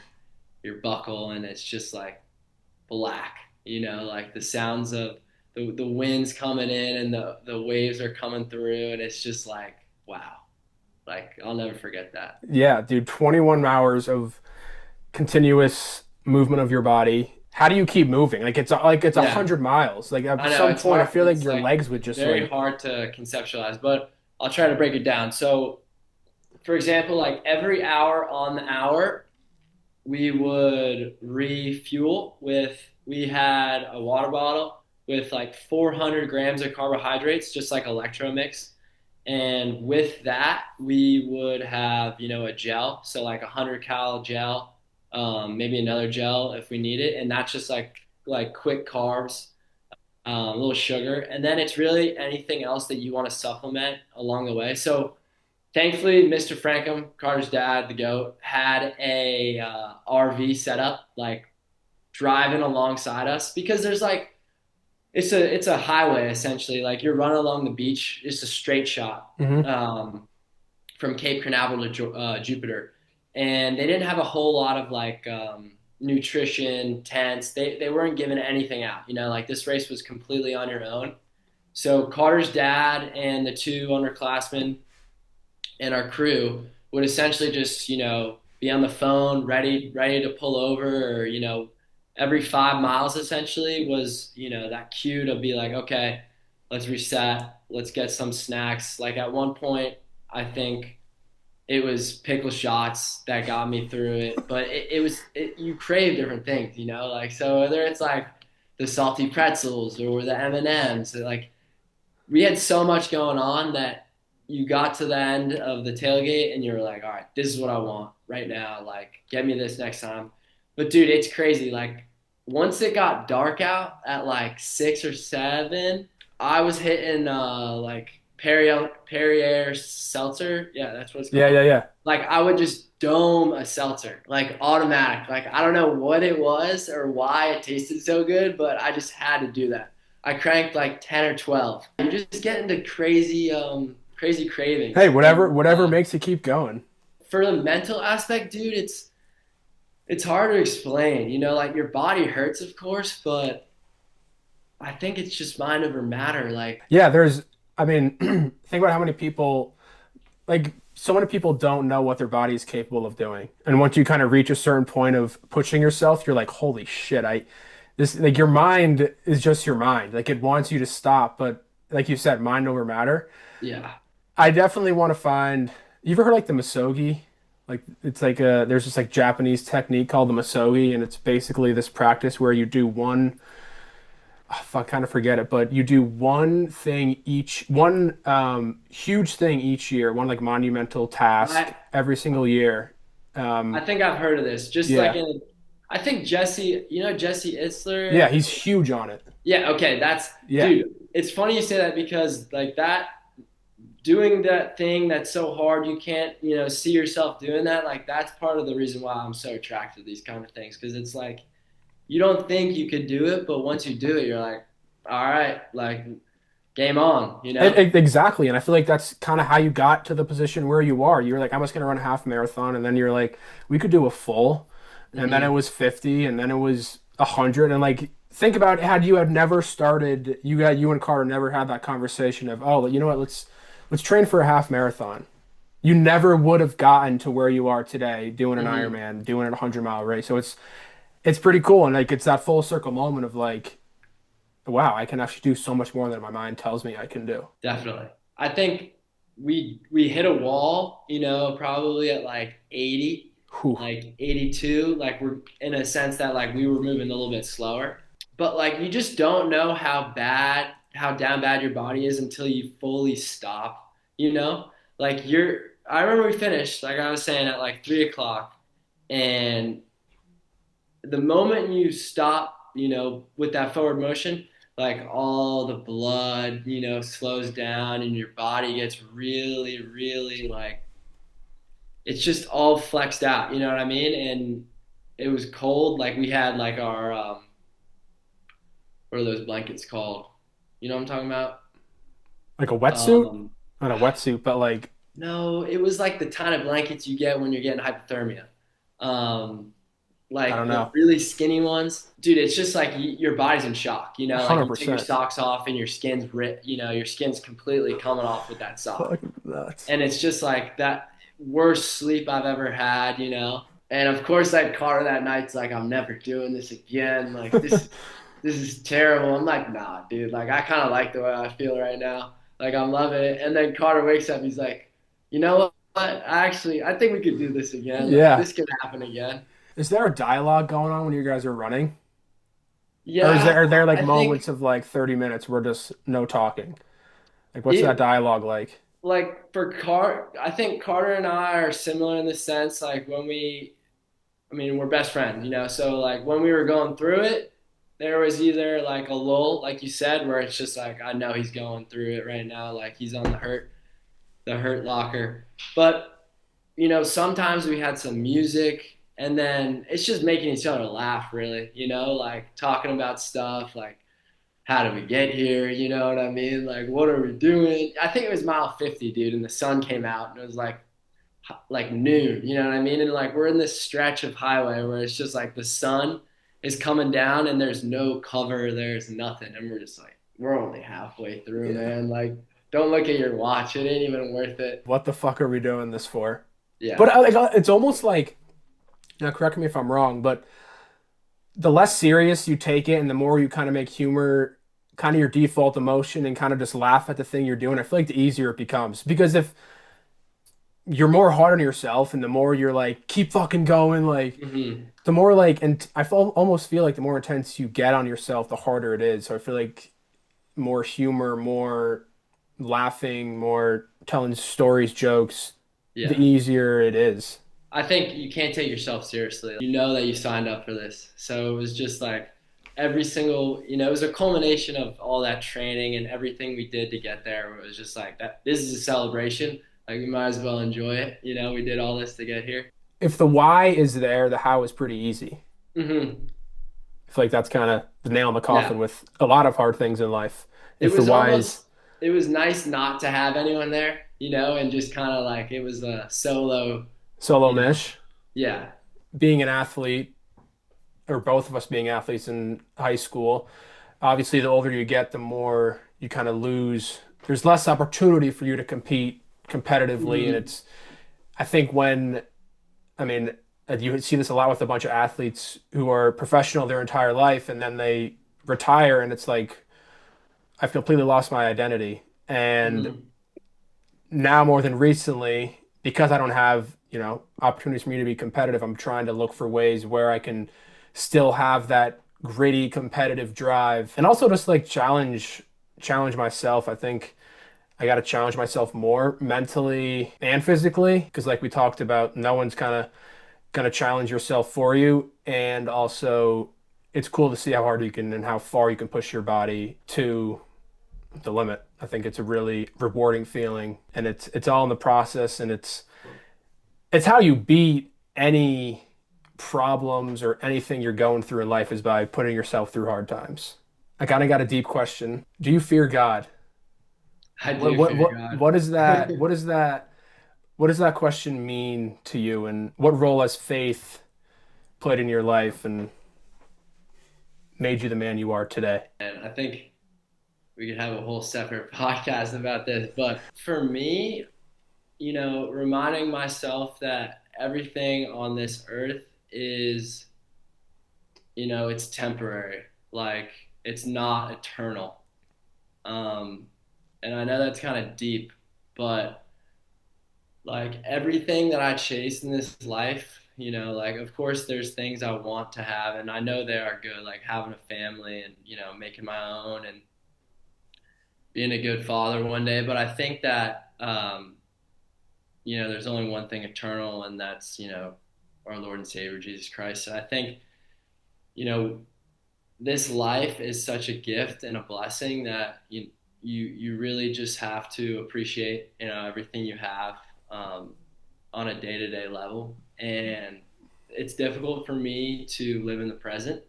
your buckle and it's just like black, like the sounds of the winds coming in and the waves are coming through and it's just like, wow. Like I'll never forget that. Yeah, dude, 21 hours of continuous movement of your body. How do you keep moving? Like it's a Yeah, 100 miles. Like at I know some it's point, I hard. feel like It's your like legs would just very like, hard to conceptualize, but I'll try to break it down. So, for example, like every hour on the hour, we would refuel with, we had a water bottle with like 400 grams of carbohydrates, just like electro mix. And with that, we would have, a gel. So like 100 cal gel, maybe another gel if we need it. And that's just like quick carbs, a little sugar. And then it's really anything else that you want to supplement along the way. So thankfully, Mr. Frankham, Carter's dad, the goat, had a RV set up, like driving alongside us because there's like it's a highway essentially. Like you're running along the beach, it's a straight shot hmm from Cape Canaveral to Jupiter, and they didn't have a whole lot of like nutrition tents. They weren't giving anything out. Like this race was completely on your own. So Carter's dad and the two underclassmen and our crew would essentially just be on the phone ready to pull over, or every 5 miles essentially was that cue to be like, okay, let's reset, let's get some snacks. Like at one point I think it was pickle shots that got me through it, but you crave different things, like, so whether it's like the salty pretzels or the M&Ms, like we had so much going on that you got to the end of the tailgate and you were like, all right, this is what I want right now. Like, get me this next time. But dude, it's crazy. Like, once it got dark out at like 6 or 7, I was hitting like Perrier seltzer. Yeah, that's what it's yeah, called. yeah, yeah. Like, I would just dome a seltzer, like automatic. Like, I don't know what it was or why it tasted so good, but I just had to do that. I cranked like 10 or 12. You just get into crazy Hey, cravings. whatever makes you keep going. For the mental aspect, dude, it's hard to explain. Like your body hurts, of course, but I think it's just mind over matter. Like, Yeah, I mean, think about how many people, like, so many people don't know what their body is capable of doing. And once you kind of reach a certain point of pushing yourself, you're like, holy shit, like, your mind is just your mind. Like, it wants you to stop, but like you said, mind over matter. yeah, I definitely want to find, you ever heard like the Misogi? Like, it's like there's this like Japanese technique called the Misogi, and it's basically this practice where you do one, oh, fuck, kind of forget it, but you do one huge thing each year, one like monumental task I every single year. I think I've heard of this. Just like Yeah, in, I think Jesse, Jesse yeah, Itzler. he's huge on it. Yeah, okay, that's Yeah, dude. It's funny you say that because like that, doing that thing that's so hard you can't see yourself doing that, like that's part of the reason why I'm so attracted to these kind of things, because it's like you don't think you could do it, but once you do it you're like, all right, like game on. exactly. And I feel like that's kind of how you got to the position where you are. You're like, I'm just gonna run a half marathon, and then you're like, we could do a full, and then it Hmm. was 50, and then it was 100, and like think about had you had never started, you and Carter never had that conversation of, oh, you know what, let's train for a half marathon. You never would have gotten to where you are today doing an Hmm. Ironman, doing a 100-mile race. So it's pretty cool, and like it's that full circle moment of like, wow, I can actually do so much more than my mind tells me I can do. Definitely. I think we hit a wall, probably at like 80, Whew. like 82. Like we're in a sense that like we were moving a little bit slower. But like you just don't know how down bad your body is until you fully stop, you know? Like I remember we finished, like I was saying, at like 3 o'clock, and the moment you stop, with that forward motion, like all the blood, slows down and your body gets really, really like it's just all flexed out. You know what I mean? And it was cold. Like we had like our what are those blankets called? You know what I'm talking about? Like a wetsuit? Um, Not a wetsuit, but like, no, it was like the kind of blankets you get when you're getting hypothermia. Um, I like don't the know. really skinny ones, dude, it's just like your body's in shock, like you take your 100%. socks off and your skin's ripped, your skin's completely coming off with that sock. Fucking nuts. And it's just like that worst sleep I've ever had. And of course that Carter that night's like, I'm never doing this again. Like this is terrible. I'm like, nah, dude, like I kind of like the way I feel right now. Like I'm loving it. And then Carter wakes up, he's like, you know what? I think we could do this again. Like Yeah. this could happen again. Is there a dialogue going on when you guys are running? Or is Yeah, there are there like I think moments of like 30 minutes where just no talking? Like what's that it dialogue like? like for I think Carter and I are similar in the sense like I mean, we're best friends. So like when we were going through it, there was either like a lull, like you said, where it's just like I know he's going through it right now, like he's on the hurt locker. But sometimes we had some music, and then it's just making each other laugh, really. Like talking about stuff, like how did we get here? You know what I mean? Like what are we doing? I think it was mile 50, dude, and the sun came out, and it was like noon, you know what I mean? And like we're in this stretch of highway where it's just like the sun is coming down and there's no cover, there's nothing. And we're just like, we're only halfway through, Yeah. man. Like, don't look at your watch. It ain't even worth it. What the fuck are we doing this for? But Yeah. it's almost like, now correct me if I'm wrong, but the less serious you take it and the more you kind of make humor kind of your default emotion and kind of just laugh at the thing you're doing, I feel like the easier it becomes. Because if you're more hard on yourself and the more you're like, keep fucking going, like Hmm. the more like, and almost feel like the more intense you get on yourself, the harder it is. So I feel like more humor, more laughing, more telling stories, jokes, the Yeah. easier it is. I think you can't take yourself seriously. You know that you signed up for this. So it was just like every single, it was a culmination of all that training and everything we did to get there. It was just like that. This is a celebration. Like we might as well enjoy it. We did all this to get here. If the why is there, the how is pretty easy. Hmm. I feel like that's kind of the nail in the coffin Yeah. with a lot of hard things in life. It If the was why is, almost, it was nice not to have anyone there, and just kind of like it was a solo, solo you know. mesh, Yeah. being an athlete, or both of us being athletes in high school, obviously the older you get, the more you kind of lose. There's less opportunity for you to compete competitively. And Hmm. it's, I think when, I mean, you see this a lot with a bunch of athletes who are professional their entire life and then they retire and it's like, I've completely lost my identity. And Hmm. now more than recently, because I don't have, opportunities for me to be competitive, I'm trying to look for ways where I can still have that gritty competitive drive and also just like challenge myself. I think I got to challenge myself more mentally and physically because like we talked about, no one's kind of going to challenge yourself for you. And also it's cool to see how hard you can and how far you can push your body to the limit. I think it's a really rewarding feeling, and it's all in the process, and it's how you beat any problems or anything you're going through in life is by putting yourself through hard times. I kind of got a deep question. Do you fear God? I What do what fear what God. what is that? What does that question mean to you, and what role has faith played in your life and made you the man you are today? And I think we could have a whole separate podcast about this. But for me, reminding myself that everything on this earth is, it's temporary. Like it's not eternal. Um, and I know that's kind of deep, but like everything that I chase in this life, like of course there's things I want to have and I know they are good, like having a family and, making my own and being a good father one day. But I think that, there's only one thing eternal and that's, our Lord and Savior Jesus Christ. So I think, you know, this life is such a gift and a blessing that you really just have to appreciate everything you have um, on a day-to-day level. And it's difficult for me to live in the present,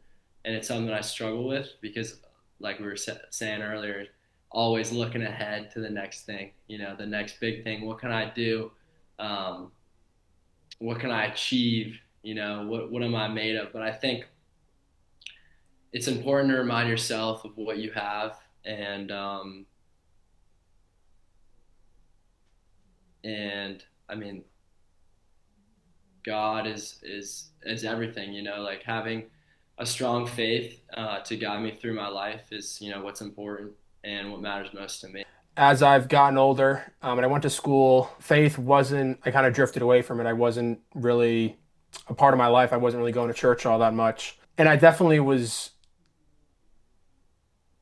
and it's something that I struggle with because like we were saying earlier, always looking ahead to the next thing, the next big thing. What can I do? um, what can I achieve what am I made of? But I think it's important to remind yourself of what you have, and and I mean, God is everything. Like having a strong faith to guide me through my life is what's important and what matters most to me. As I've gotten older, and I went to school, faith wasn't, I kind of drifted away from it. I wasn't really a part of my life. I wasn't really going to church all that much. And I definitely was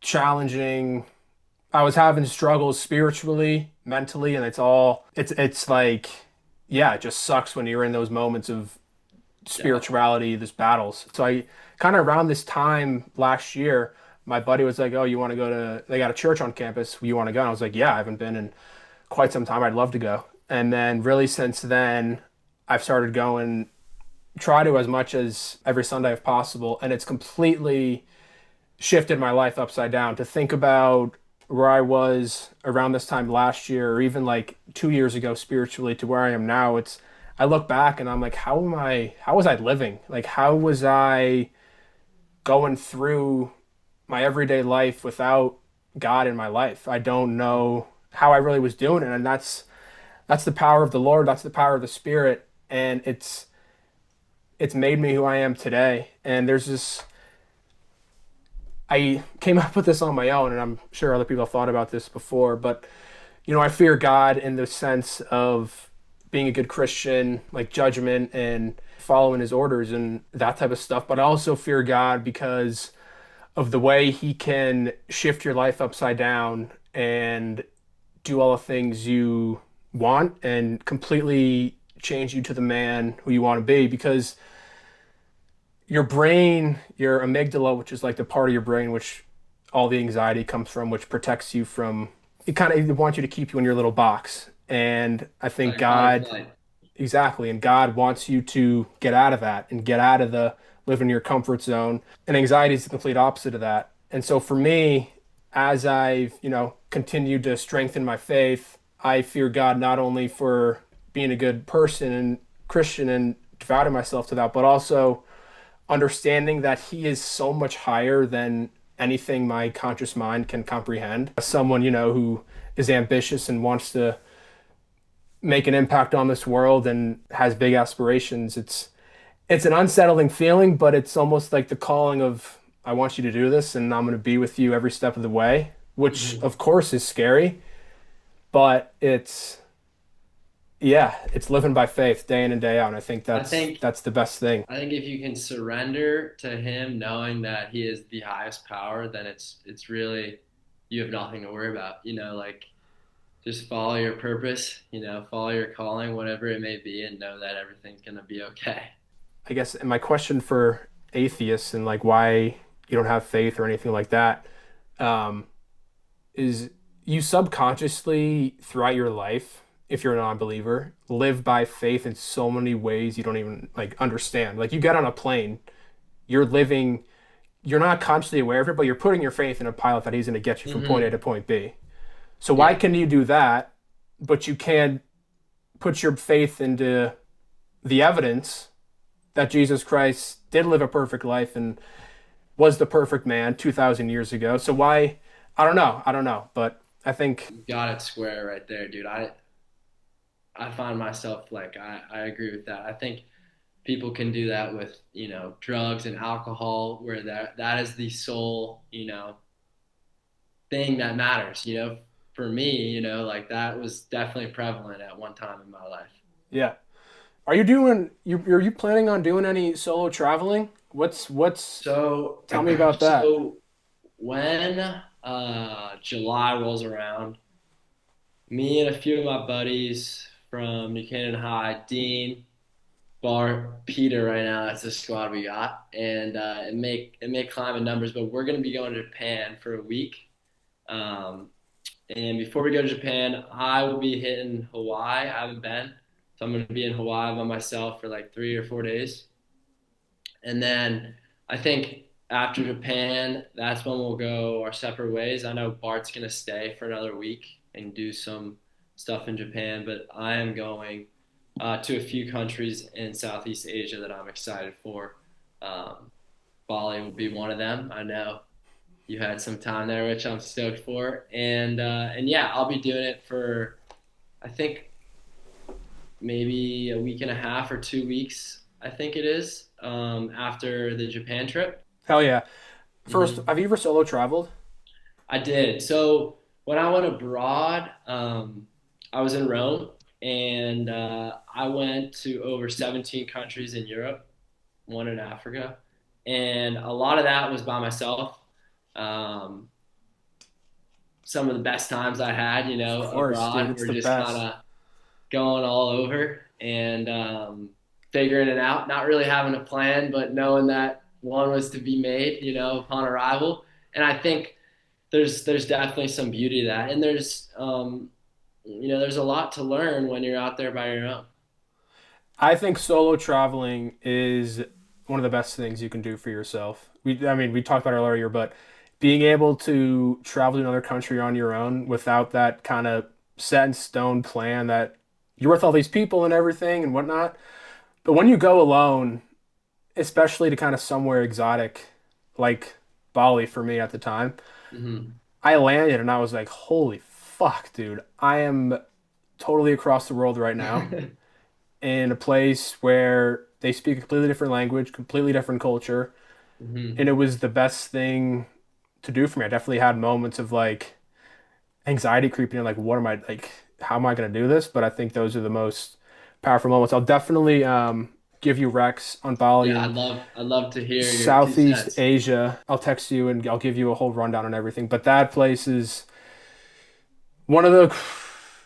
challenging. I was having struggles spiritually, mentally, and it's like, yeah, it just sucks when you're in those moments of Yeah. spirituality, this battles. So I kind of around this time last year, my buddy was like, "Oh, you want to go to? They got a church on campus. You want to go?" And I was like, "Yeah, I haven't been in quite some time. I'd love to go." And then really since then, I've started going, try to as much as every Sunday if possible, and it's completely shifted my life upside down to think about where I was around this time last year or even like 2 years ago spiritually to where I am now. I look back and I'm like, how was I living? Like, how was I going through my everyday life without God in my life? I don't know how I really was doing it. And that's the power of the Lord. That's the power of the Spirit. And it's made me who I am today. And there's this I came up with this on my own, and I'm sure other people have thought about this before, but I fear God in the sense of being a good Christian, like judgment and following his orders and that type of stuff. But I also fear God because of the way he can shift your life upside down and do all the things you want and completely change you to the man who you want to be because your brain, your amygdala, which is like the part of your brain which all the anxiety comes from, which protects you from, it kind of wants you to keep you in your little box. And I think Like fight or God, flight. exactly, and God wants you to get out of that and get out of the live in your comfort zone. And anxiety is the complete opposite of that. And so for me, as I've, continued to strengthen my faith, I fear God not only for being a good person and Christian and devoting myself to that, but also understanding that he is so much higher than anything my conscious mind can comprehend. Someone, who is ambitious and wants to make an impact on this world and has big aspirations, it's an unsettling feeling, but it's almost like the calling of I want you to do this and I'm going to be with you every step of the way, which Mhm. of course is scary, but it's living by faith day in and day out. And I think I that's think that's the best thing. I think if you can surrender to him, knowing that he is the highest power, then it's really you have nothing to worry about. Like just follow your purpose, follow your calling, whatever it may be, and know that everything's gonna be okay. I guess and my question for atheists and like why you don't have faith or anything like that um, is you subconsciously throughout your life, if you're a non-believer, live by faith in so many ways you don't even like understand. Like you get on a plane, you're living, you're not consciously aware of it, but you're putting your faith in a pilot that he's going to get you from point A Hmm. to point B. So why Yeah. can you do that, but you can't put your faith into the evidence that Jesus Christ did live a perfect life and was the perfect man 2,000 years ago. So why? I don't know. I don't know. But I think, You got it square right there, dude. I find myself like I agree with that. I think people can do that with, drugs and alcohol where that is the sole, thing that matters, for me, like that was definitely prevalent at one time in my life. yeah. Are you planning on doing any solo traveling? So, Tell me about that. so when July rolls around, me and a few of my buddies from New Canaan High, Dean, Bart, Peter, right now, that's the squad we got, and it may climb in numbers, but we're gonna be going to Japan for a week. Um, and before we go to Japan, I will be hitting Hawaii. I haven't been, so I'm gonna be in Hawaii by myself for like 3 or 4 days. And then I think after Japan, that's when we'll go our separate ways. I know Bart's gonna stay for another week and do some stuff in Japan, but I am going to a few countries in Southeast Asia that I'm excited for. Um, Bali will be one of them. I know you had some time there, which I'm stoked for, and yeah, I'll be doing it for I think maybe a week and a half or 2 weeks. I think it is after the Japan trip. Hell yeah. First, hmm have you ever solo traveled? I did. So when I went abroad, I was in Rome, and I went to over 17 countries in Europe, one in Africa, and a lot of that was by myself. Um, some of the best times I had, Of course, dude. abroad It's were the just kind best. of going all over and figuring it out, not really having a plan, but knowing that one was to be made, upon arrival. And I think there's definitely some beauty to that, and there's a lot to learn when you're out there by your own. I think solo traveling is one of the best things you can do for yourself. I mean, we talked about it earlier, but being able to travel to another country on your own without that kind of set in stone plan that you're with all these people and everything and whatnot. But when you go alone, especially to kind of somewhere exotic like Bali for me at the time, hmm I landed and I was like, holy fuck, dude, I am totally across the world right now in a place where they speak a completely different language, completely different culture, and hmm it was the best thing to do for me. I definitely had moments of like anxiety creeping in, like, what am I like? How am I going to do this? But I think those are the most powerful moments. I'll definitely give you Rex on Bali Yeah, and I'd love to hear your two Southeast cents. Asia. I'll text you and I'll give you a whole rundown on everything. But that place is one of the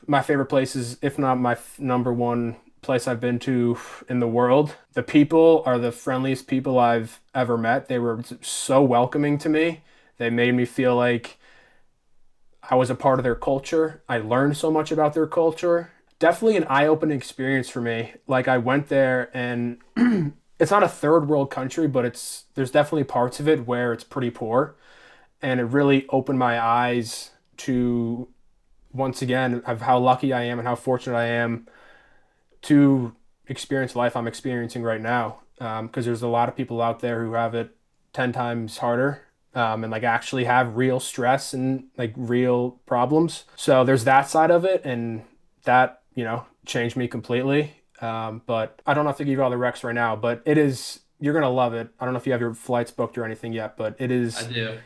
my favorite places, if not my number one place I've been to in the world. The people are the friendliest people I've ever met. They were so welcoming to me. They made me feel like I was a part of their culture. I learned so much about their culture. Definitely an eye-opening experience for me. Like I went there and it's not a third world country, but there's definitely parts of it where it's pretty poor. And it really opened my eyes to once again of how lucky I am and how fortunate I am to experience life I'm experiencing right now. Because there's a lot of people out there who have it 10 times harder, and like actually have real stress and like real problems. So there's that side of it, and that, changed me completely. But I don't have to give you all the recs right now, but you're going to love it. I don't know if you have your flights booked or anything yet, but I do.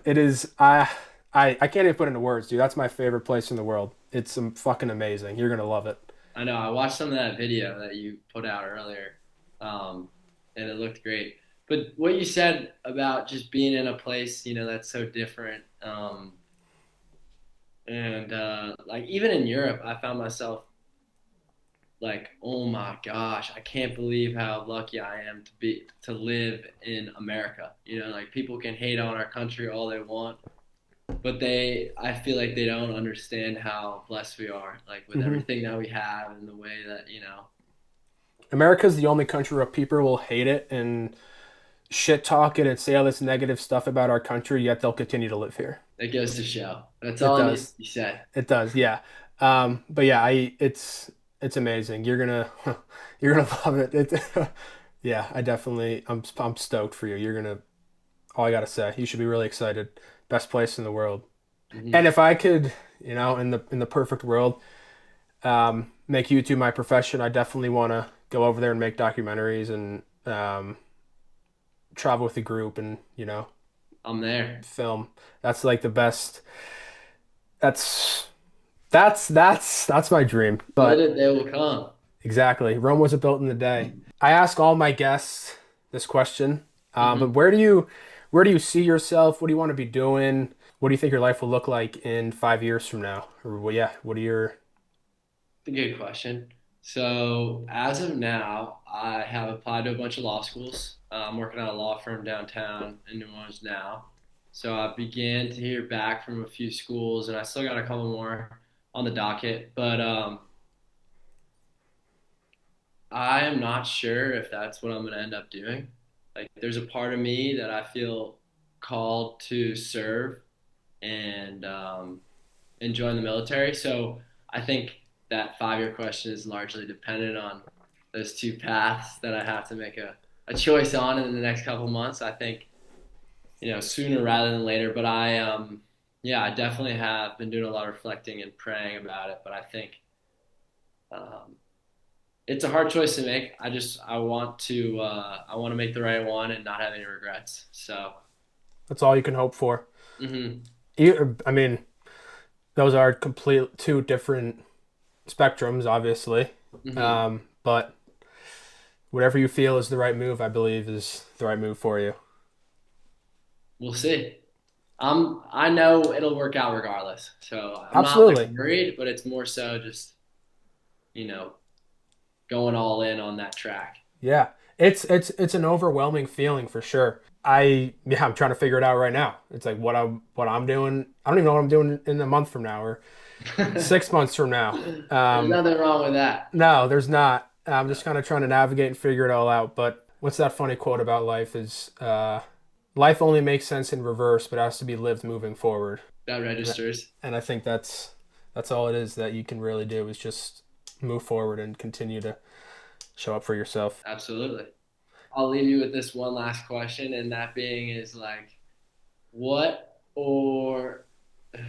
it is, I can't even put it into words, dude. That's my favorite place in the world. It's fucking amazing. You're going to love it. I know. I watched some of that video that you put out earlier, um, and it looked great. But what you said about just being in a place, that's so different, and like even in Europe, I found myself like, oh my gosh, I can't believe how lucky I am to live in America. Like people can hate on our country all they want, but I feel like they don't understand how blessed we are, like with Hmm. everything that we have and the way that. America's the only country where people will hate it and shit talk it and say all this negative stuff about our country, yet they'll continue to live here. It goes to show. That's It all it needs to does. be said. It does. Yeah. But yeah, it's amazing. You're gonna you're gonna love it. Yeah, I'm stoked for you. All I gotta say, you should be really excited. Best place in the world. And hmm if I could, in the perfect world, make YouTube my profession, I definitely want to go over there and make documentaries and travel with a group and I'm there. film. That's like the best. That's that's my dream. Build But it, they will come. exactly, Rome wasn't built in a day. I ask all my guests this question, but hmm where do you see yourself? What do you want to be doing? What do you think your life will look like in 5 years from now? Or well, yeah, what are your It's a good question. So as of now, I have applied to a bunch of law schools. I'm working at a law firm downtown in New Orleans now. So I began to hear back from a few schools, and I still got a couple more on the docket. But I am not sure if that's what I'm going to end up doing. Like, there's a part of me that I feel called to serve and join the military. So I think that 5-year question is largely dependent on those two paths that I have to make a choice on in the next couple months. I think, sooner rather than later. But yeah, I definitely have been doing a lot of reflecting and praying about it. But I think um, it's a hard choice to make. I want to make the right one and not have any regrets. So, That's all you can hope for. hmm I mean, those are complete two different spectrums, obviously. hmm But whatever you feel is the right move, I believe, is the right move for you. we'll see. I know it'll work out regardless. So I'm not like Absolutely. worried, but it's more so just, you know, going all in on that track. Yeah. It's an overwhelming feeling for sure. I'm trying to figure it out right now. It's like what I'm doing. I don't even know what I'm doing in a month from now or There's 6 months from now. nothing wrong with that. No, there's not. I'm just kind of trying to navigate and figure it all out. But what's that funny quote about life is life only makes sense in reverse, but has to be lived moving forward. That registers. And I think that's all it is that you can really do is just move forward and continue to show up for yourself. Absolutely. I'll leave you with this one last question, and that being is like, what or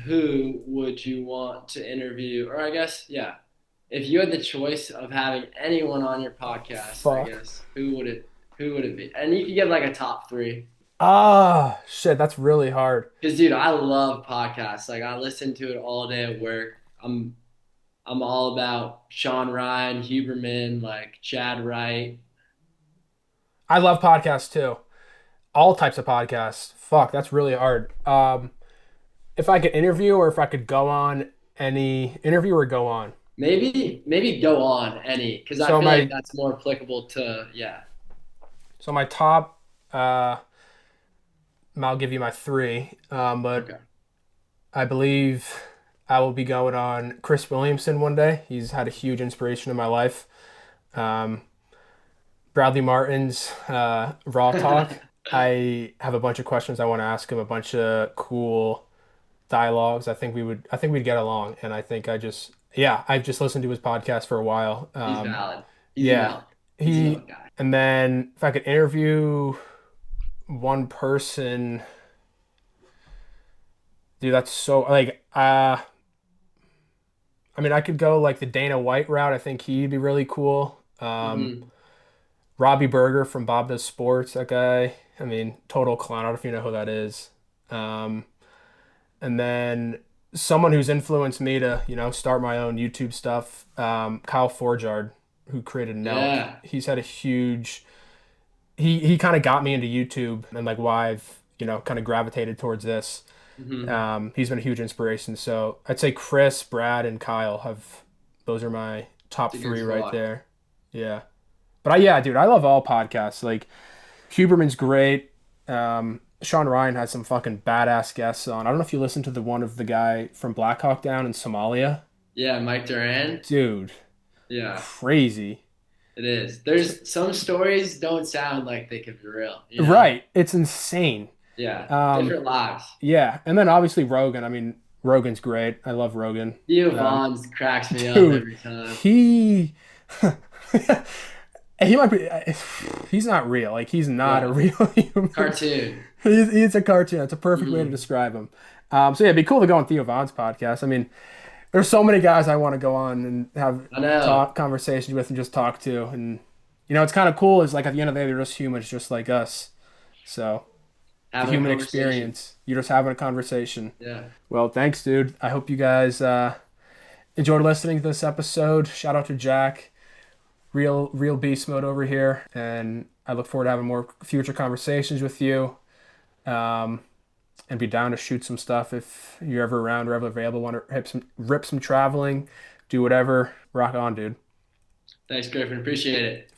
who would you want to interview? Or I guess, yeah, if you had the choice of having anyone on your podcast, I Fuck. guess, who would it be? And you could give like a top three. Ah, shit, that's really hard. Because dude, I love podcasts. Like I listen to it all day at work. I'm all about Sean Ryan, Huberman, like Chad Wright. I love podcasts too. All types of podcasts. Fuck, that's really hard. If I could interview or if I could go on any interview or go on. Maybe go on any because I So feel like my that's more applicable to yeah. so my top I'll give you my three. But Okay. I believe I will be going on Chris Williamson one day. He's had a huge inspiration in my life. Um, Bradley Martin's Raw Talk. I have a bunch of questions I want to ask him, a bunch of cool dialogues. I think we'd get along. And I think yeah, I've just listened to his podcast for a while. He's valid. He's a Yeah, milk. He's a he, milk guy. and then if I could interview one person, dude, that's so like, I mean, I could go like the Dana White route. I think he'd be really cool. hmm Robbie Berger from Bob Does Sports, that guy. I mean, total clown. I don't know if you know who that is. Um, and then someone who's influenced me to, start my own YouTube stuff. Kyle Forjard, who created Nelk. Yeah. He's had a huge. He kind of got me into YouTube and like why I've kind of gravitated towards this. hmm He's been a huge inspiration. So I'd say Chris, Brad, and Kyle have those are my top It's a good three right squad. there. Yeah. But yeah, dude, I love all podcasts. Like Huberman's great. Sean Ryan has some fucking badass guests on. I don't know if you listened to the one of the guy from Black Hawk Down in Somalia. Yeah, Mike Duran. Dude, Yeah, crazy. it is. There's some stories don't sound like they could be real, you know? Right. It's insane. Yeah. Um, Different lives. yeah. And then obviously Rogan. I mean, Rogan's great. I love Rogan. Theo Um, Vaughn's cracks me up dude, every time. he he might be he's not real. Like he's not a Yeah. real human. Cartoon. He's a cartoon. It's a perfect way to hmm describe him. So yeah, it'd be cool to go on Theo Von's podcast. I mean, there's so many guys I want to go on and have I know. talk conversations with and just talk to. And it's kind of cool. Is like at the end of the day, they're just humans, just like us. So the Having a human conversation. experience. You're just having a conversation. Yeah. Well, thanks, dude. I hope you guys enjoyed listening to this episode. Shout out to Jack, real beast mode over here, and I look forward to having more future conversations with you. Um, and be down to shoot some stuff if you're ever around or ever available. Want to rip some traveling, do whatever. Rock on, dude. Thanks, Griffin. Appreciate it.